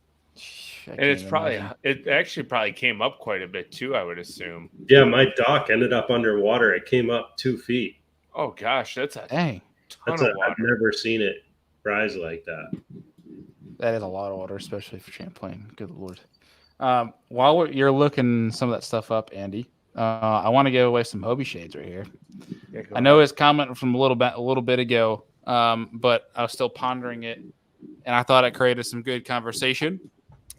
And it actually probably came up quite a bit too, I would assume. Yeah, my dock ended up underwater. It came up 2 feet. Oh gosh, that's a dang ton of water. I've never seen it rise like that. That is a lot of water, especially for Champlain. Good Lord. While you're looking some of that stuff up, Andy, I want to give away some Hobie shades right here. Yeah, I know his comment from a little bit ago, but I was still pondering it, and I thought it created some good conversation.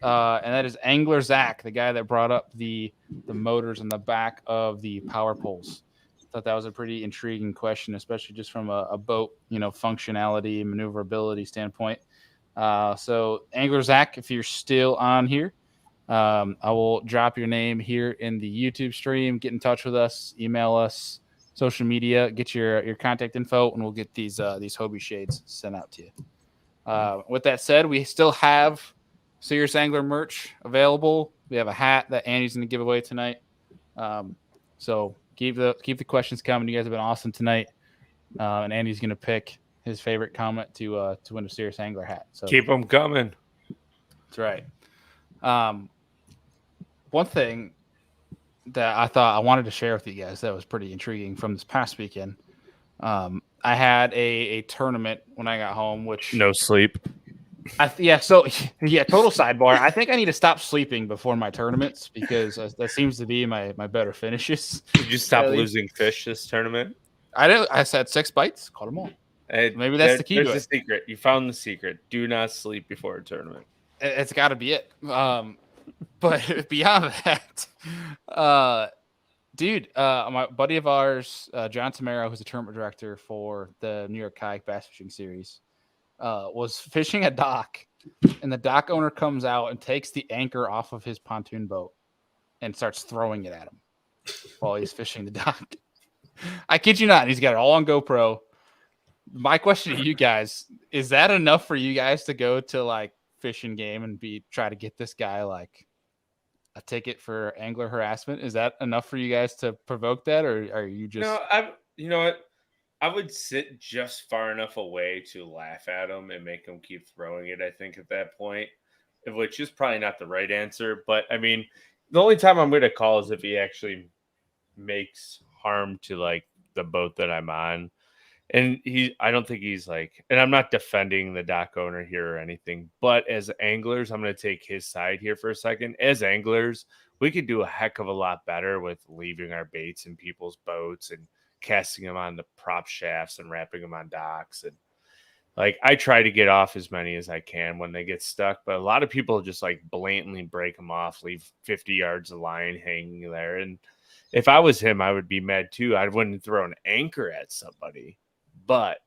And that is Angler Zach, the guy that brought up the motors in the back of the power poles. Thought that was a pretty intriguing question, especially just from a boat, functionality, maneuverability standpoint. So Angler Zach, if you're still on here, I will drop your name here in the YouTube stream. Get in touch with us, email us, social media, get your contact info, and we'll get these Hobie shades sent out to you. With that said, we still have Serious Angler merch available. We have a hat that Andy's going to give away tonight. So keep the questions coming. You guys have been awesome tonight. And Andy's going to pick his favorite comment to win a Serious Angler hat. So keep them coming. That's right. One thing that I thought I wanted to share with you guys that was pretty intriguing from this past weekend. I had a tournament when I got home, which no sleep. Total sidebar. I think I need to stop sleeping before my tournaments because that seems to be my better finishes. Did you stop losing fish this tournament? I said 6 bites, caught them all. Maybe that's the key. There's the secret. You found the secret. Do not sleep before a tournament. It's got to be it. But beyond that, dude, my buddy of ours, John Tamaro, who's the tournament director for the New York Kayak Bass Fishing Series, was fishing a dock, and the dock owner comes out and takes the anchor off of his pontoon boat and starts throwing it at him while he's fishing the dock. I kid you not. He's got it all on GoPro. My question to you guys, is that enough for you guys to go to like fishing game and try to get this guy like a ticket for angler harassment? Is that enough for you guys to provoke that, or are you just? No, you know what? I would sit just far enough away to laugh at him and make him keep throwing it. I think at that point, which is probably not the right answer, but I mean, the only time I'm going to call is if he actually makes harm to like the boat that I'm on. And I don't think he's like, and I'm not defending the dock owner here or anything, but as anglers, I'm going to take his side here for a second. As anglers, we could do a heck of a lot better with leaving our baits in people's boats and casting them on the prop shafts and wrapping them on docks. And like, I try to get off as many as I can when they get stuck, but a lot of people just like blatantly break them off, leave 50 yards of line hanging there. And if I was him, I would be mad too. I wouldn't throw an anchor at somebody. But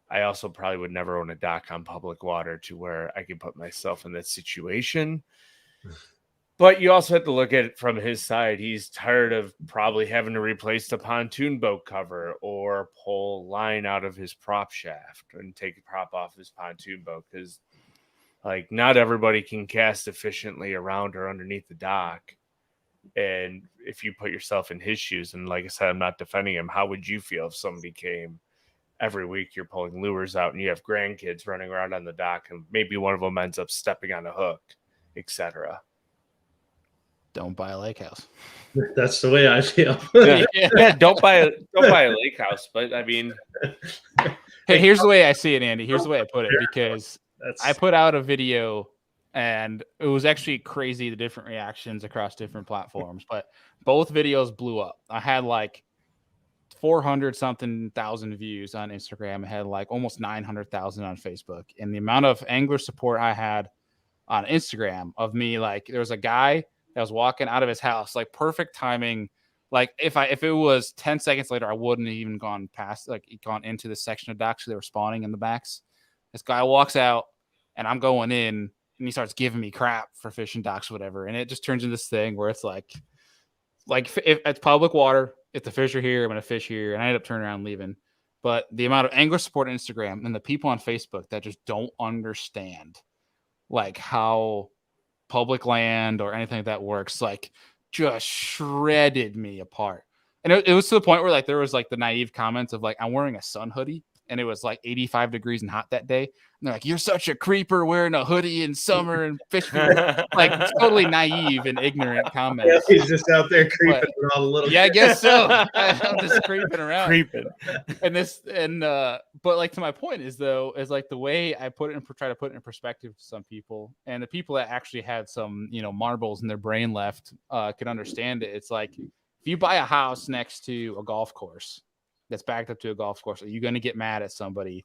I also probably would never own a dock on public water to where I could put myself in that situation. But you also have to look at it from his side. He's tired of probably having to replace the pontoon boat cover or pull line out of his prop shaft and take a prop off his pontoon boat because, like, not everybody can cast efficiently around or underneath the dock. And if you put yourself in his shoes, and like I said, I'm not defending him, how would you feel if somebody came every week, you're pulling lures out and you have grandkids running around on the dock and maybe one of them ends up stepping on a hook, etc.? Don't buy a lake house. That's the way I feel. Yeah, don't buy a lake house. But I mean, hey, here's the way I see it, Andy. Here's the way I put it, because I put out a video and it was actually crazy, the different reactions across different platforms, but both videos blew up. I had like 400 something thousand views on Instagram. I had like almost 900,000 on Facebook. And the amount of angler support I had on Instagram of me, like there was a guy that was walking out of his house, like perfect timing. Like if it was 10 seconds later, I wouldn't have even gone past, like gone into the section of docks. So they were spawning in the backs. This guy walks out and I'm going in and he starts giving me crap for fishing docks, whatever. And it just turns into this thing where it's like if it's public water, if the fish are here, I'm going to fish here. And I ended up turning around and leaving. But the amount of angler support on Instagram and the people on Facebook that just don't understand like how public land or anything like that works, like just shredded me apart. And it was to the point where like there was like the naive comments of like, I'm wearing a sun hoodie and it was like 85 degrees and hot that day. And they're like, you're such a creeper wearing a hoodie in summer and fishing. Like totally naive and ignorant comments. Yeah, he's just out there creeping with all the little. Yeah, I guess so. I'm just creeping around. And but like to my point is like the way I put it and try to put it in perspective to some people, and the people that actually had some, marbles in their brain left could understand it. It's like, if you buy a house next to a golf course that's backed up to a golf course, are you going to get mad at somebody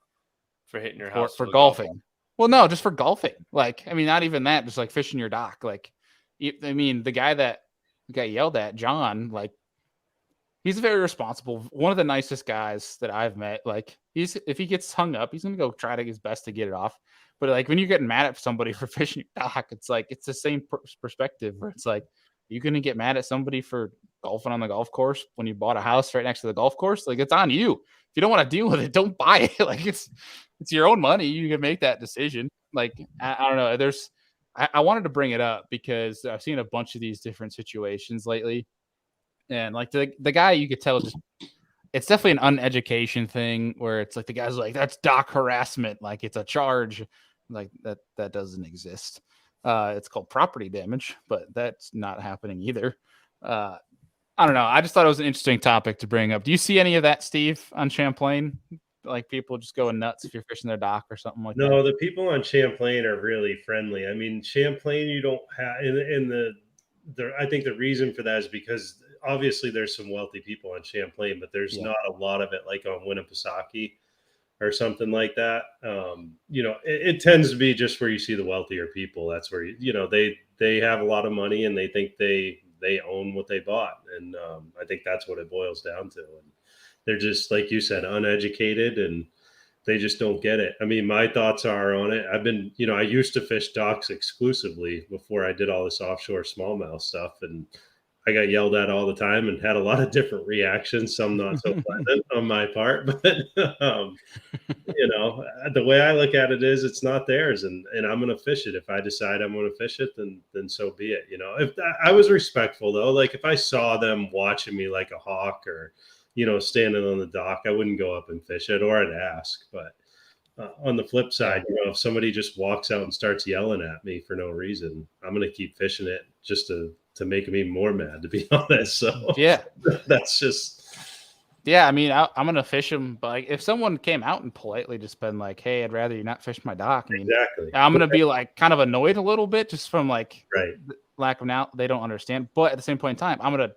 for hitting your house for golfing? Well, no, just for golfing. Like, I mean, not even that, just like fishing your dock. Like, I mean, the guy that got yelled at, John, like, He's very responsible. One of the nicest guys that I've met. Like if he gets hung up, he's gonna go try to his best to get it off. But like when you're getting mad at somebody for fishing your dock, it's like it's the same perspective where it's like you're gonna get mad at somebody for golfing on the golf course when you bought a house right next to the golf course. Like it's on you. If you don't want to deal with it, don't buy it. Like it's your own money. You can make that decision. Like I don't know. I wanted to bring it up because I've seen a bunch of these different situations lately. And like the guy, you could tell just it's definitely an uneducation thing where it's like the guy's like, that's dock harassment, like it's a charge, like that doesn't exist. It's called property damage, but that's not happening either. I don't know. I just thought it was an interesting topic to bring up. Do you see any of that, Steve, on Champlain? Like people just going nuts if you're fishing their dock or something like that? No, the people on Champlain are really friendly. I mean, Champlain, you don't have in the I think the reason for that is because obviously there's some wealthy people on Champlain, but there's not a lot of it like on Winnipesaukee or something like that. It tends to be just where you see the wealthier people. That's where they have a lot of money and they think they own what they bought, and I think that's what it boils down to. And they're just, like you said, uneducated, and they just don't get it. I mean, my thoughts are on it. I used to fish docks exclusively before I did all this offshore smallmouth stuff, and I got yelled at all the time and had a lot of different reactions, some not so pleasant on my part. But, the way I look at it is it's not theirs, and I'm going to fish it. If I decide I'm going to fish it, then so be it. If I was respectful, though, like if I saw them watching me like a hawk or, standing on the dock, I wouldn't go up and fish it, or I'd ask. But on the flip side, if somebody just walks out and starts yelling at me for no reason, I'm going to keep fishing it just to make them even more mad, to be honest. So yeah, that's just. Yeah, I mean, I'm gonna fish them, but like, if someone came out and politely just been like, "Hey, I'd rather you not fish my dock," I mean, exactly, I'm gonna be like kind of annoyed a little bit just from like right. lack of now they don't understand. But at the same point in time, I'm gonna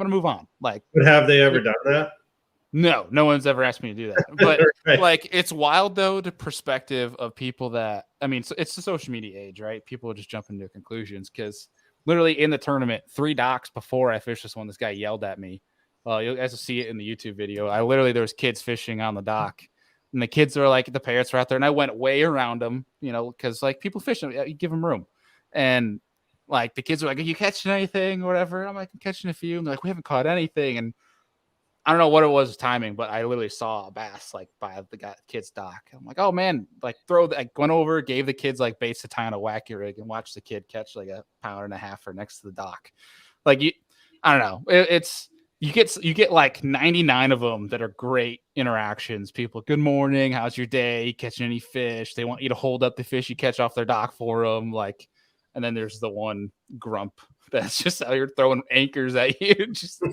move on. Like, but have they ever done that? No one's ever asked me to do that. But right. like, it's wild though, the perspective of people that I mean, it's the social media age, right? People just jump into conclusions because literally in the tournament, 3 docks before I fished this one, this guy yelled at me. You guys will see it in the YouTube video. There was kids fishing on the dock, and the kids are like, the parents were out there, and I went way around them, because like people fishing, you give them room, and like the kids were like, "Are you catching anything?" or whatever. I'm like, "I'm catching a few." And they're like, "We haven't caught anything," and I don't know what it was timing, but I literally saw a bass like by the kid's dock. I'm like, "Oh man!" Like went over, gave the kids like baits to tie on a wacky rig, and watched the kid catch like a 1.5 pound next to the dock. Like I don't know. It's you get like 99 of them that are great interactions. People, good morning, how's your day? You catching any fish? They want you to hold up the fish you catch off their dock for them. Like, and then there's the one grump that's just out here throwing anchors at you. Just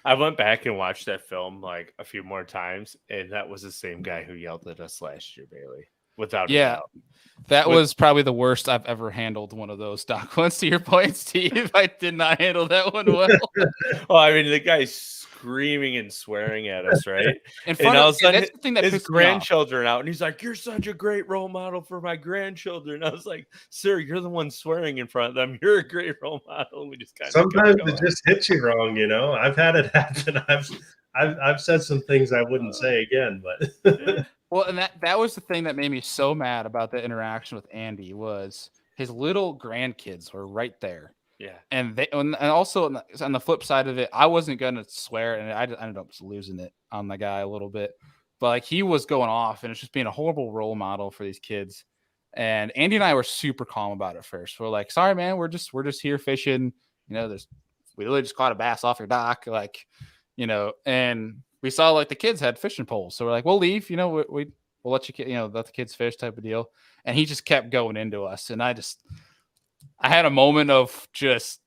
I went back and watched that film like a few more times, and that was the same guy who yelled at us last year, Bailey. Without a doubt. That was probably the worst I've ever handled one of those dock ones. To your point, Steve, I did not handle that one well. Well, I mean, the guy's screaming and swearing at us, right? And all of a sudden, that's the thing that his grandchildren out, and he's like, "You're such a great role model for my grandchildren." I was like, "Sir, you're the one swearing in front of them. You're a great role model." We just kind of sometimes it just hits you wrong, I've had it happen. I've said some things I wouldn't say again, but. Well, and that was the thing that made me so mad about the interaction with Andy was his little grandkids were right there. Yeah. And also on the flip side of it, I wasn't going to swear, and I ended up losing it on the guy a little bit. But like he was going off, and it's just being a horrible role model for these kids. And Andy and I were super calm about it first. We're like, "Sorry, man, we're just here fishing. We literally just caught a bass off your dock, like, and we saw like the kids had fishing poles, so we're like, we'll leave, we'll let let the kids fish type of deal." And he just kept going into us, and I had a moment of just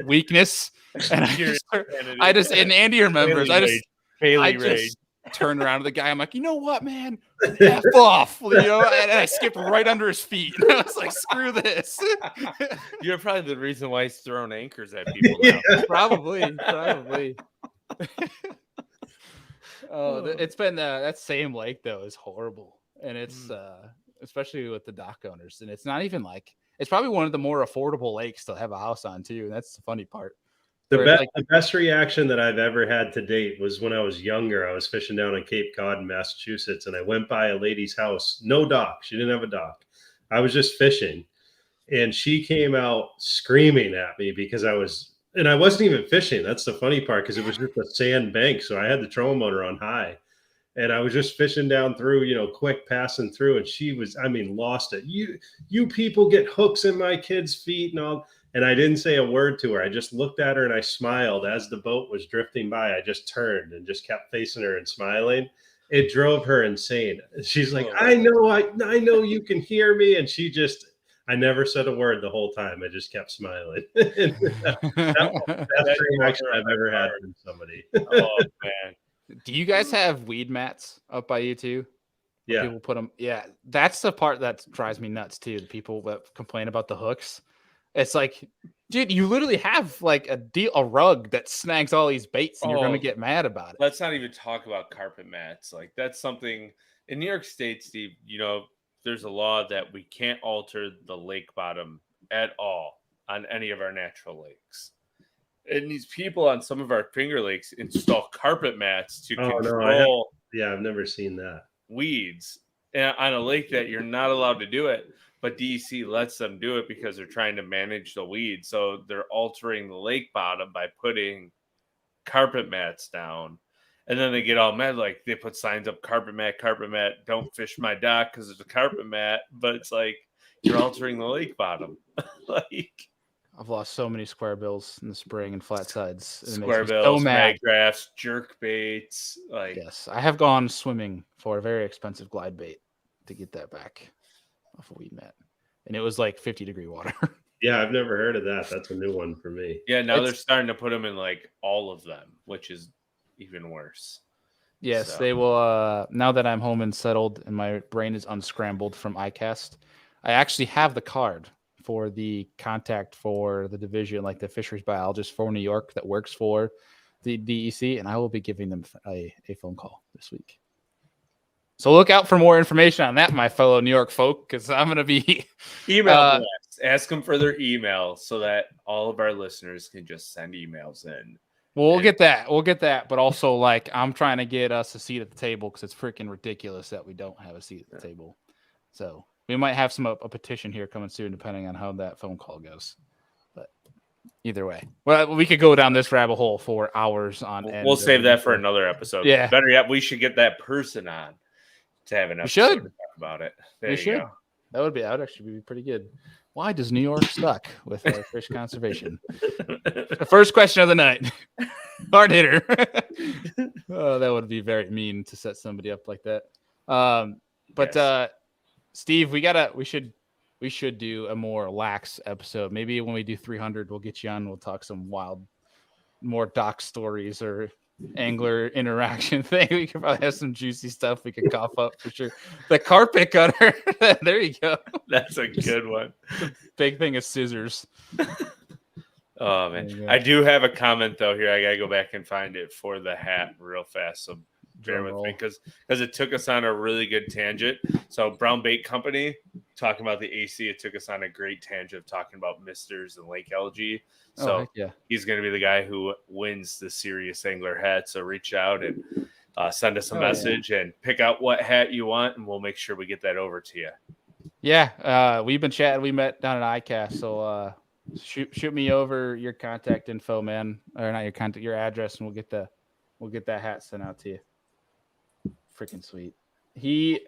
weakness, and and Andy remembers, I just turned around to the guy. I'm like, "You know what, man? F off," and I skipped right under his feet. And I was like, "Screw this." You're probably the reason why he's throwing anchors at people now. Probably. Oh, it's been that same lake though is horrible, and it's especially with the dock owners, and it's not even like it's probably one of the more affordable lakes to have a house on too, and that's the funny part. The best reaction that I've ever had to date was when I was younger. I was fishing down in Cape Cod in Massachusetts, and I went by a lady's house. No dock. She didn't have a dock. I was just fishing, and she came out screaming at me because I wasn't even fishing. That's the funny part, because it was just a sand bank. So I had the trolling motor on high, and I was just fishing down through, quick passing through. And she was, lost it. You people get hooks in my kids' feet and all. And I didn't say a word to her. I just looked at her and I smiled. As the boat was drifting by, I just turned and just kept facing her and smiling. It drove her insane. She's like, I know you can hear me. And I never said a word the whole time. I just kept smiling. That's the best reaction I've ever had from somebody. Oh, man. Do you guys have weed mats up by you too? Yeah. People put them. Yeah. That's the part that drives me nuts too. The people that complain about the hooks. It's like, dude, you literally have like a rug that snags all these baits, and you're going to get mad about it. Let's not even talk about carpet mats. Like, that's something in New York State, Steve. There's a law that we can't alter the lake bottom at all on any of our natural lakes. And these people on some of our finger lakes install carpet mats to control. I've never seen that. Weeds on a lake that you're not allowed to do it. But DEC lets them do it because they're trying to manage the weeds. So they're altering the lake bottom by putting carpet mats down. And then they get all mad, like they put signs up, carpet mat, don't fish my dock because it's a carpet mat. But it's like, you're altering the lake bottom. Like, I've lost so many square bills in the spring and flat sides. Square bills, mag graphs, jerk baits. Like, yes, I have gone swimming for a very expensive glide bait to get that back off a weed mat, and it was like 50-degree water. Yeah, I've never heard of that. That's a new one for me. Yeah, now they're starting to put them in like all of them, which is even worse. Yes, they will. Now that I'm home and settled and my brain is unscrambled from ICAST, I actually have the card for the contact for the division, like the fisheries biologist for New York that works for the DEC, and I will be giving them a phone call this week. So look out for more information on that, my fellow New York folk, because I'm going to be email blast. Ask them for their email so that all of our listeners can just send emails in. Well, we'll get that. But also, like, I'm trying to get us a seat at the table because it's freaking ridiculous that we don't have a seat at the table. So we might have a petition here coming soon, depending on how that phone call goes. But either way, well, we could go down this rabbit hole for hours on end. We'll save that for another episode. Yeah. Better yet, we should get that person on to have an episode to talk about it. We should. That would actually be pretty good. Why does New York suck with fish conservation? The first question of the night. Hard hitter. Oh, that would be very mean to set somebody up like that. Steve, we should do a more lax episode. Maybe when we do 300, we'll get you on. We'll talk some wild, more dock stories or angler interaction thing. We could probably have some juicy stuff we could cough up for sure. The carpet cutter. There you go. That's a good one. Big thing is scissors. Oh man, I do have a comment though here. I gotta go back and find it for the hat real fast. So bear with me because it took us on a really good tangent. So Brown Bait Company talking about the AC, it took us on a great tangent of talking about misters and lake algae. So he's going to be the guy who wins the Serious Angler hat. So reach out and send us a message and pick out what hat you want, and we'll make sure we get that over to you. Yeah, we've been chatting. We met down at ICAST, so shoot me over your contact info, man, or not your contact, your address, and we'll get that hat sent out to you. Freaking sweet. He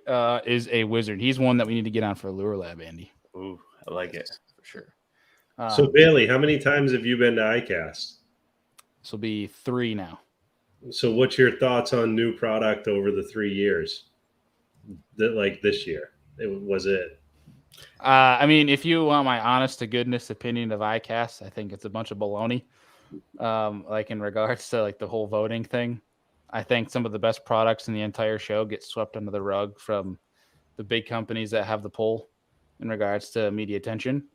is a wizard. He's one that we need to get on for a lure lab, Andy. Ooh, I like it for sure. So Bailey, how many times have you been to ICAST? This will be 3 now. So what's your thoughts on new product over the 3 years? That like this year, was it? I mean, if you want my honest to goodness opinion of ICAST, I think it's a bunch of baloney. Like in regards to like the whole voting thing, I think some of the best products in the entire show get swept under the rug from the big companies that have the pull in regards to media attention.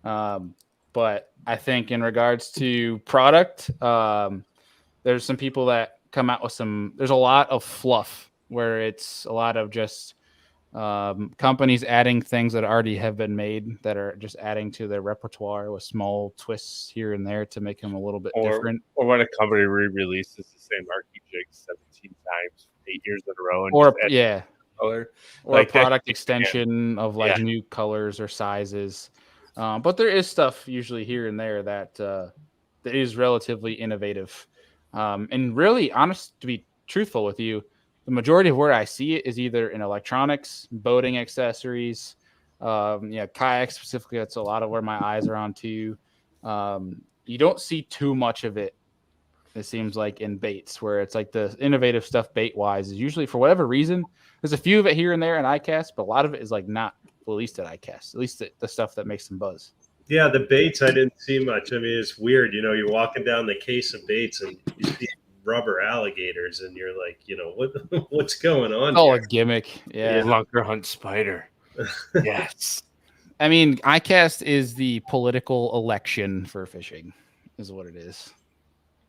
But I think in regards to product, there's some people that come out with there's a lot of fluff where it's a lot of just Companies adding things that already have been made that are just adding to their repertoire with small twists here and there to make them a little bit different. Or when a company re-releases the same Archie jig 17 times, 8 years in a row, and Or just add yeah, color. or Like a that product shit, extension of like Yeah. new colors or sizes. But there is stuff usually here and there that that is relatively innovative. And really, honest to be truthful with you, the majority of where I see it is either in electronics, boating accessories, kayak specifically. That's a lot of where my eyes are on too. You don't see too much of it. It seems like in baits, where it's like the innovative stuff bait wise is usually for whatever reason. There's a few of it here and there in ICAST, but a lot of it is like not released at ICAST. At least the stuff that makes them buzz. Yeah, the baits I didn't see much. I mean, it's weird. You're walking down the case of baits and you see rubber alligators, and you're like, what what's going on It's all here? a gimmick. Yeah. Lunker hunt spider. Yes. I mean, ICAST is the political election for fishing, is what it is.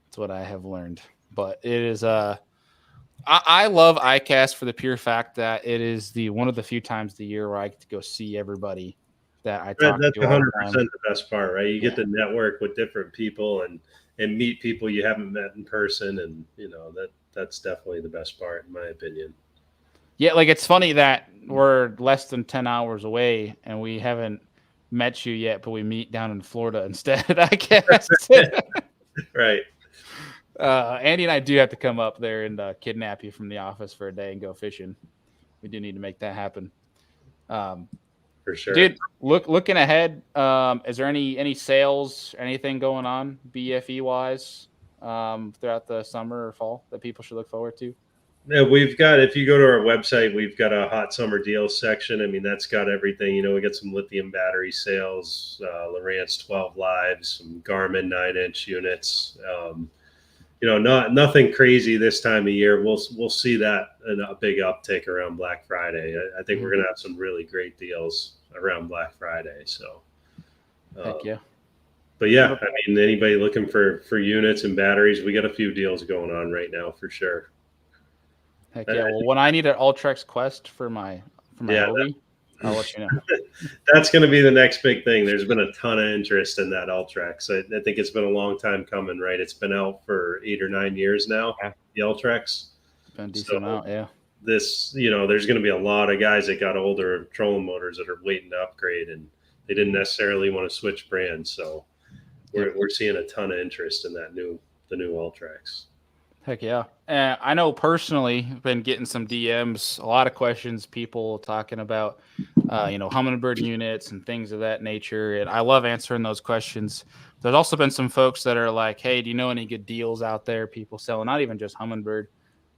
That's what I have learned. But it is I love ICAST for the pure fact that it is the one of the few times of the year where I get to go see everybody that I talk That's to all the 100% time. the best part, right? You get to network with different people and meet people you haven't met in person, and that's definitely the best part, in my opinion. Yeah, like it's funny that we're less than 10 hours away and we haven't met you yet, but we meet down in Florida instead, I guess. Right. Andy and I do have to come up there and kidnap you from the office for a day and go fishing. We do need to make that happen. For sure. Dude, looking ahead, is there any sales, anything going on BFE wise throughout the summer or fall that people should look forward to? Yeah, we've got, if you go to our website, we've got a hot summer deals section. I mean, that's got everything. We got some lithium battery sales, Lowrance 12 lives, some Garmin 9-inch units. Nothing crazy this time of year. We'll see that in a big uptick around Black Friday. I think we're going to have some really great deals around Black Friday. So, heck yeah. But yeah, I mean, anybody looking for units and batteries, we got a few deals going on right now for sure. Heck yeah. Well, when I need an Ultrex Quest for my hobby, I'll let you know. That's going to be the next big thing. There's been a ton of interest in that Ultrex. I think it's been a long time coming, right? It's been out for 8 or 9 years now, the Ultrex. Been a decent amount, yeah. This, there's going to be a lot of guys that got older trolling motors that are waiting to upgrade, and they didn't necessarily want to switch brands. So we're seeing a ton of interest in the new Ultrex. Heck yeah. I know personally, been getting some DMs, a lot of questions, people talking about, hummingbird units and things of that nature. And I love answering those questions. There's also been some folks that are like, hey, do you know any good deals out there? People selling, not even just hummingbird.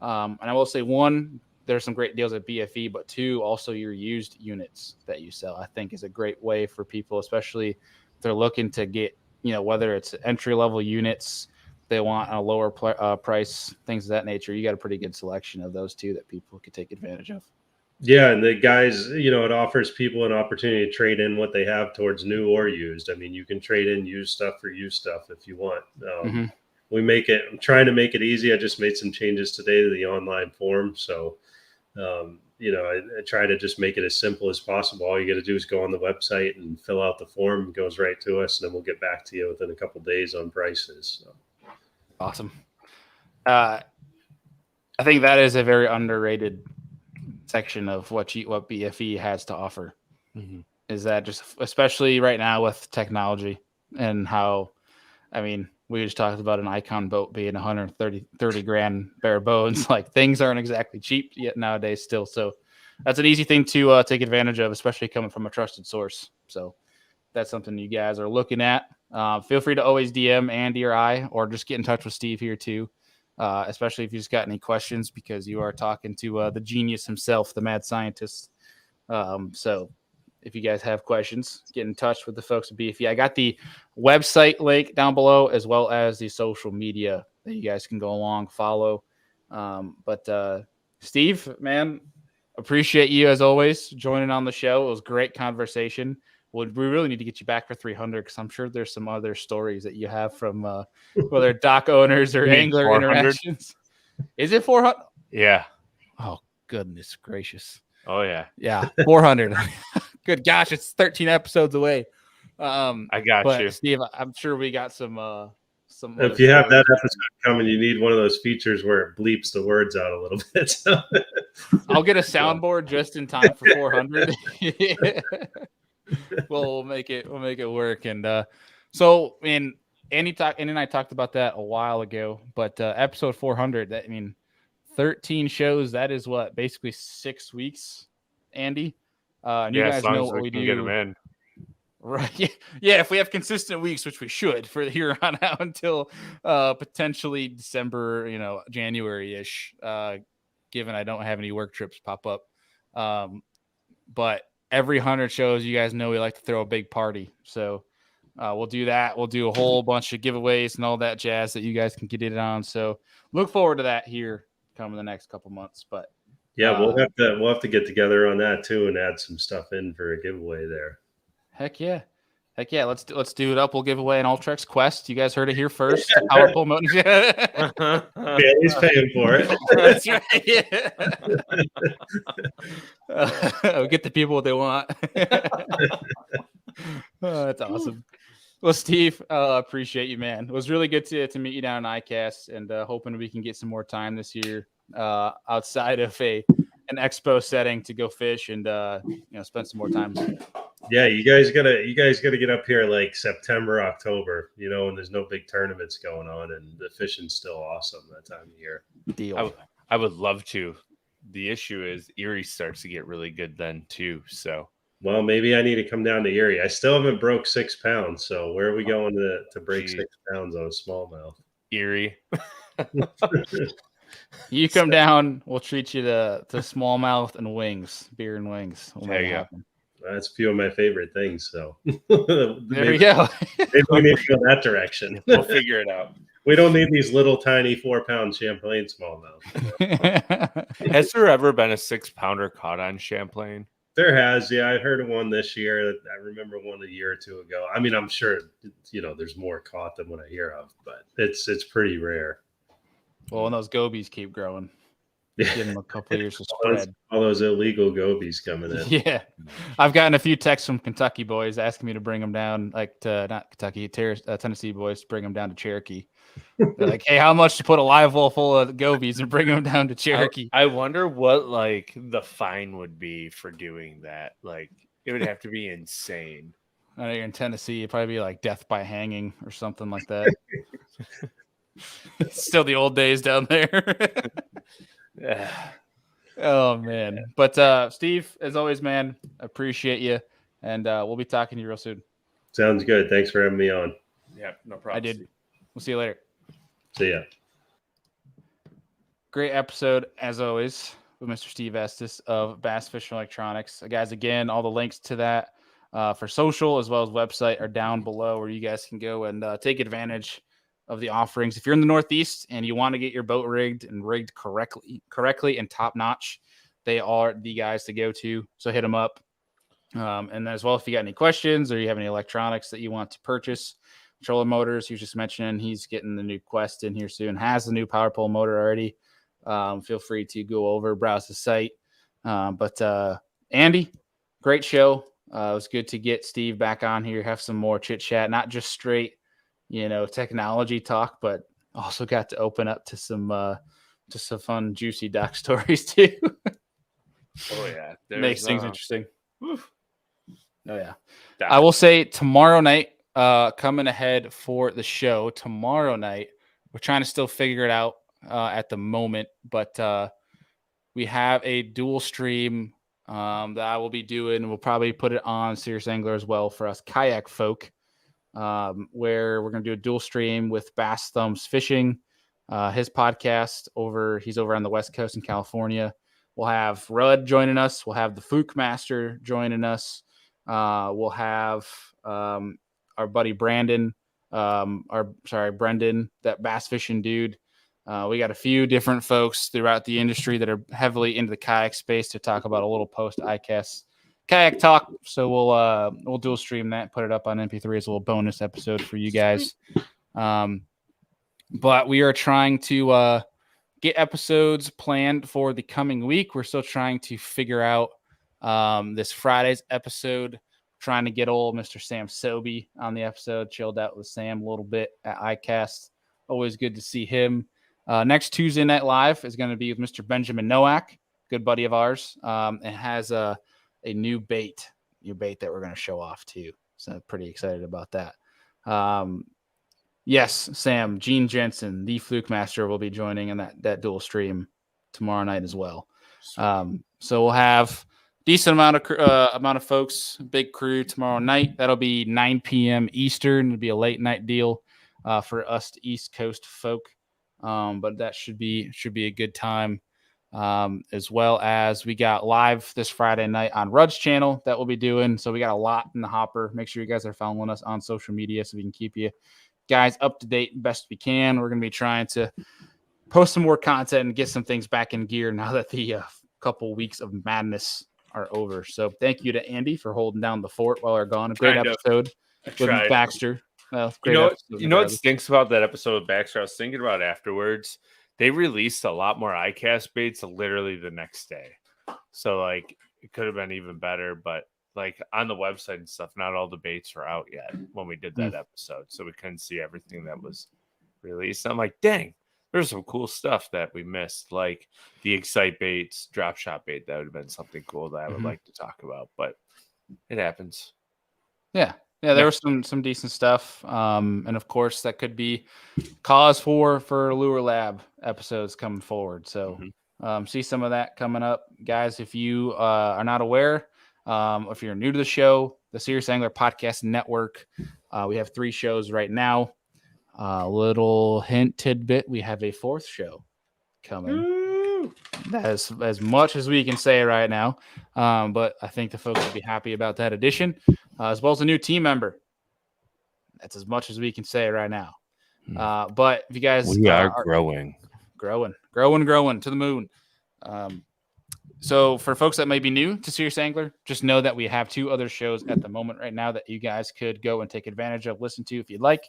And I will say, one, there's some great deals at BFE, but two, also your used units that you sell, I think is a great way for people, especially if they're looking to get, whether it's entry-level units, they want a lower price, things of that nature. You got a pretty good selection of those too that people could take advantage of. Yeah, and the guys, it offers people an opportunity to trade in what they have towards new or used. I mean, you can trade in used stuff for used stuff if you want. I'm trying to make it easy. I just made some changes today to the online form. So, I try to just make it as simple as possible. All you got to do is go on the website and fill out the form. It goes right to us, and then we'll get back to you within a couple of days on prices. So. Awesome. I think that is a very underrated section of what BFE has to offer. Mm-hmm. Is that just, especially right now with technology and how, I mean, we just talked about an Icon boat being 130 grand bare bones. Like, things aren't exactly cheap yet nowadays still. So that's an easy thing to take advantage of, especially coming from a trusted source. So that's something you guys are looking at. Feel free to always DM Andy or I, or just get in touch with Steve here too, especially if you just got any questions, because you are talking to the genius himself, the mad scientist. So if you guys have questions, get in touch with the folks at BFE. I got the website link down below, as well as the social media that you guys can go along, follow. But Steve, man, appreciate you as always joining on the show. It was a great conversation. We really need to get you back for 300, because I'm sure there's some other stories that you have from whether dock owners or angler 400? interactions. Is it 400? Yeah. Oh, goodness gracious. Oh yeah. Yeah, 400. Good gosh, it's 13 episodes away. I got but you. Steve, I'm sure we got some other If you have that stories. episode coming, you need one of those features where it bleeps the words out a little bit. So. I'll get a soundboard just in time for 400. We'll make it work. And so I mean, Andy and I talked about that a while ago, but episode 400, that, I mean, 13 shows, that is what, basically 6 weeks, Andy. And you Yeah, as guys long know as what we we can get them do. in. Right. Yeah, if we have consistent weeks, which we should for here on out until potentially December, January-ish, given I don't have any work trips pop up. But every 100 shows, you guys know we like to throw a big party. So we'll do that. We'll do a whole bunch of giveaways and all that jazz that you guys can get in on. So look forward to that here coming the next couple months. But Yeah, we'll have to get together on that too and add some stuff in for a giveaway there. Heck yeah. Let's do it up. We'll give away an Ultrex Quest. You guys heard it here first. Powerful mode. Bailey's paying for it. That's right. Yeah. We'll get the people what they want. Oh, that's awesome. Well, Steve, appreciate you, man. It was really good to meet you down in ICAST, and hoping we can get some more time this year outside of an expo setting to go fish and spend some more time. Yeah, you guys gotta get up here like September, October, and there's no big tournaments going on, and the fishing's still awesome that time of year. Deal. I would love to. The issue is Erie starts to get really good then too. So, well, maybe I need to come down to Erie. I still haven't broke 6 pounds. So where are we going to break 6 pounds on a smallmouth? Erie. You come down, we'll treat you to smallmouth and wings, beer and wings. We'll make it happen. That's a few of my favorite things. So there we go. Maybe we need to go that direction. We'll figure it out. We don't need these little tiny 4-pound Champlain smallmouth. Has there ever been a 6-pounder caught on Champlain? There has, yeah. I heard of one this year. I remember one a year or two ago. I mean, I'm sure there's more caught than what I hear of, but it's pretty rare. Well, when those gobies keep growing, give them a couple of years to spread. All those illegal gobies coming in. Yeah, I've gotten a few texts from Kentucky boys asking me to bring them down, like to not Kentucky, Tennessee boys, to bring them down to Cherokee. They're like, "Hey, how much to put a live well full of gobies and bring them down to Cherokee?" I wonder what the fine would be for doing that. Like, it would have to be insane. I know you're in Tennessee, it'd probably be like death by hanging or something like that. Still the old days down there. Oh man. But Steve, as always, man, appreciate you, and we'll be talking to you real soon. Sounds good. Thanks for having me on. Yeah, no problem. I did. We'll see you later. See ya. Great episode as always with Mr. Steve Estes of BassFishin Electronics. Guys, again, all the links to that for social as well as website are down below, where you guys can go and take advantage of the offerings. If you're in the Northeast and you want to get your boat rigged correctly and top notch, they are the guys to go to. So hit them up. And as well, if you got any questions or you have any electronics that you want to purchase, trolling motors, he was just mentioning he's getting the new Quest in here soon, has the new power pole motor already. Feel free to go over, browse the site. But Andy, great show. It was good to get Steve back on here, have some more chit chat, not just straight technology talk, but also got to open up to some fun, juicy doc stories too. Oh yeah, makes things interesting. Oh yeah, I will say tomorrow night, coming ahead for the show tomorrow night, we're trying to still figure it out at the moment, but we have a dual stream that I will be doing. We'll probably put it on Serious Angler as well for us kayak folk. Where we're going to do a dual stream with Bass Thumbs Fishing, his podcast he's over on the West Coast in California. We'll have Rudd joining us. We'll have the Fook Master joining us. We'll have our buddy Brandon, Brendan, that Bass Fishing dude. We got a few different folks throughout the industry that are heavily into the kayak space to talk about a little post ICAST kayak talk. So we'll dual stream that, put it up on MP3 as a little bonus episode for you guys. But we are trying to get episodes planned for the coming week. We're still trying to figure out this Friday's episode, trying to get old Mr. Sam Sobey on the episode, chilled out with Sam a little bit at ICAST. Always good to see him. Next Tuesday Night Live is going to be with Mr. Benjamin Nowak, good buddy of ours, and has a new bait that we're going to show off too. So pretty excited about that. Yes, Sam, Gene Jensen, the Fluke Master, will be joining in that dual stream tomorrow night as well. So we'll have decent amount of folks, big crew tomorrow night. That'll be 9 p.m. Eastern. It'll be a late night deal for us to East Coast folk, but that should be a good time. As well as we got live this Friday night on Rud's channel that we'll be doing. So we got a lot in the hopper. Make sure you guys are following us on social media so we can keep you guys up to date best we can. We're going to be trying to post some more content and get some things back in gear now that the couple weeks of madness are over. So thank you to Andy for holding down the fort while we're gone. A great episode with Baxter. Well, great you know what stinks about that episode with Baxter? I was thinking about afterwards. They released a lot more ICAST baits literally the next day. So like it could have been even better, but like on the website and stuff, not all the baits were out yet when we did that episode. So we couldn't see everything that was released. I'm like, dang, there's some cool stuff that we missed. Like the Excite baits, drop shot bait. That would have been something cool that I would like to talk about, but it happens. Yeah. Yeah, there was some decent stuff. And of course that could be cause for Lure Lab episodes coming forward. So see some of that coming up. Guys, if you are not aware, if you're new to the show, the Serious Angler Podcast Network, we have 3 shows right now. Little hint tidbit, we have a 4th show coming. That's as much as we can say right now. But I think the folks will be happy about that addition, as well as a new team member. That's as much as we can say right now. But if you guys are growing to the moon. So for folks that may be new to Serious Angler, just know that we have 2 other shows at the moment right now that you guys could go and take advantage of, listen to if you'd like.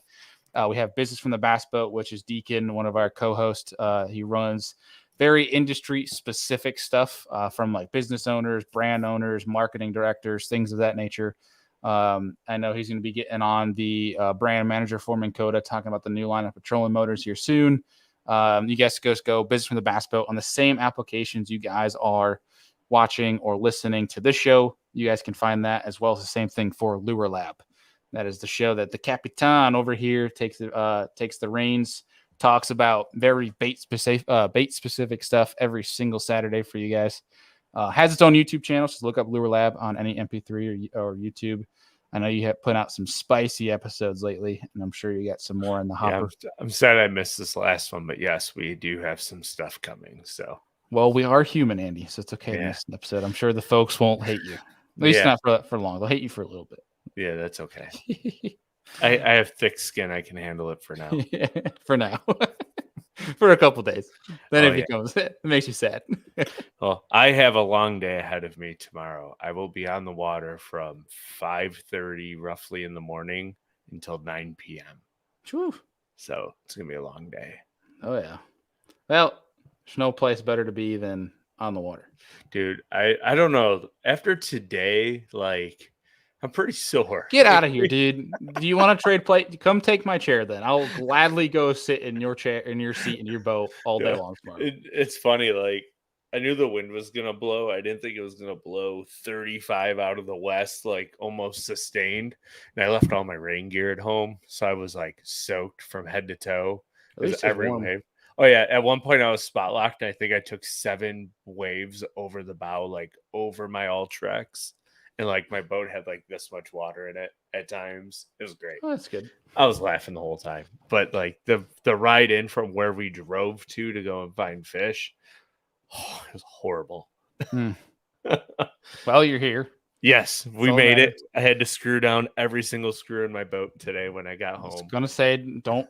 We have Business from the Bass Boat, which is Deacon, one of our co-hosts. He runs very industry specific stuff from like business owners, brand owners, marketing directors, things of that nature. I know he's going to be getting on the brand manager for Minn Kota, talking about the new line of petroleum motors here soon. You guys just go Business from the Bass Boat on the same applications you guys are watching or listening to this show. You guys can find that, as well as the same thing for Lure Lab. That is the show that the Capitan over here takes the reins, talks about very bait specific stuff every single Saturday for you guys. Has its own YouTube channel, so look up Lure Lab on any MP3 or YouTube. I know you have put out some spicy episodes lately, and I'm sure you got some more in the hopper. Yeah, I'm sad I missed this last one, but yes, we do have some stuff coming. So, well, we are human, Andy, so it's okay to miss an episode. I'm sure the folks won't hate you. At least not for long. They'll hate you for a little bit. Yeah, that's okay. I have thick skin. I can handle it for now. For now. For a couple days. Then it makes you sad. Well, I have a long day ahead of me tomorrow. I will be on the water from 5:30 roughly in the morning until 9 p.m. Whew. So it's going to be a long day. Oh, yeah. Well, there's no place better to be than on the water. Dude, I don't know. After today, like, I'm pretty sore. Get out of here, dude. Do you want to trade plate? Come take my chair then. I'll gladly go sit in your chair, in your seat, in your boat all day long tomorrow. It's funny. Like, I knew the wind was going to blow. I didn't think it was going to blow 35 out of the west, like almost sustained. And I left all my rain gear at home. So I was like soaked from head to toe. At least every wave. Oh, yeah. At one point, I was spot locked. And I think I took 7 waves over the bow, like over my Ultrex. And like my boat had like this much water in it at times. It was great. Oh, that's good. I was laughing the whole time. But like the ride in from where we drove to go and find fish, it was horrible. Well, you're here. Yes, we made it. I had to screw down every single screw in my boat today when I got home. I was gonna say don't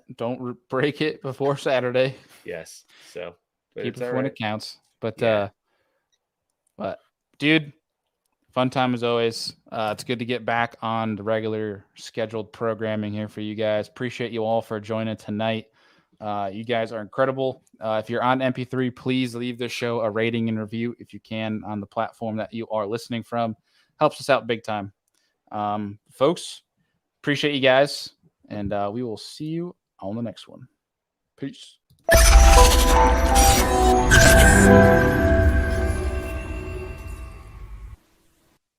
break it before Saturday. Yes, so keep it when it counts. But dude, fun time as always. It's good to get back on the regular scheduled programming here for you guys. Appreciate you all for joining tonight. You guys are incredible. If you're on MP3, please leave the show a rating and review if you can on the platform that you are listening from. Helps us out big time. Folks, appreciate you guys, and we will see you on the next one. Peace.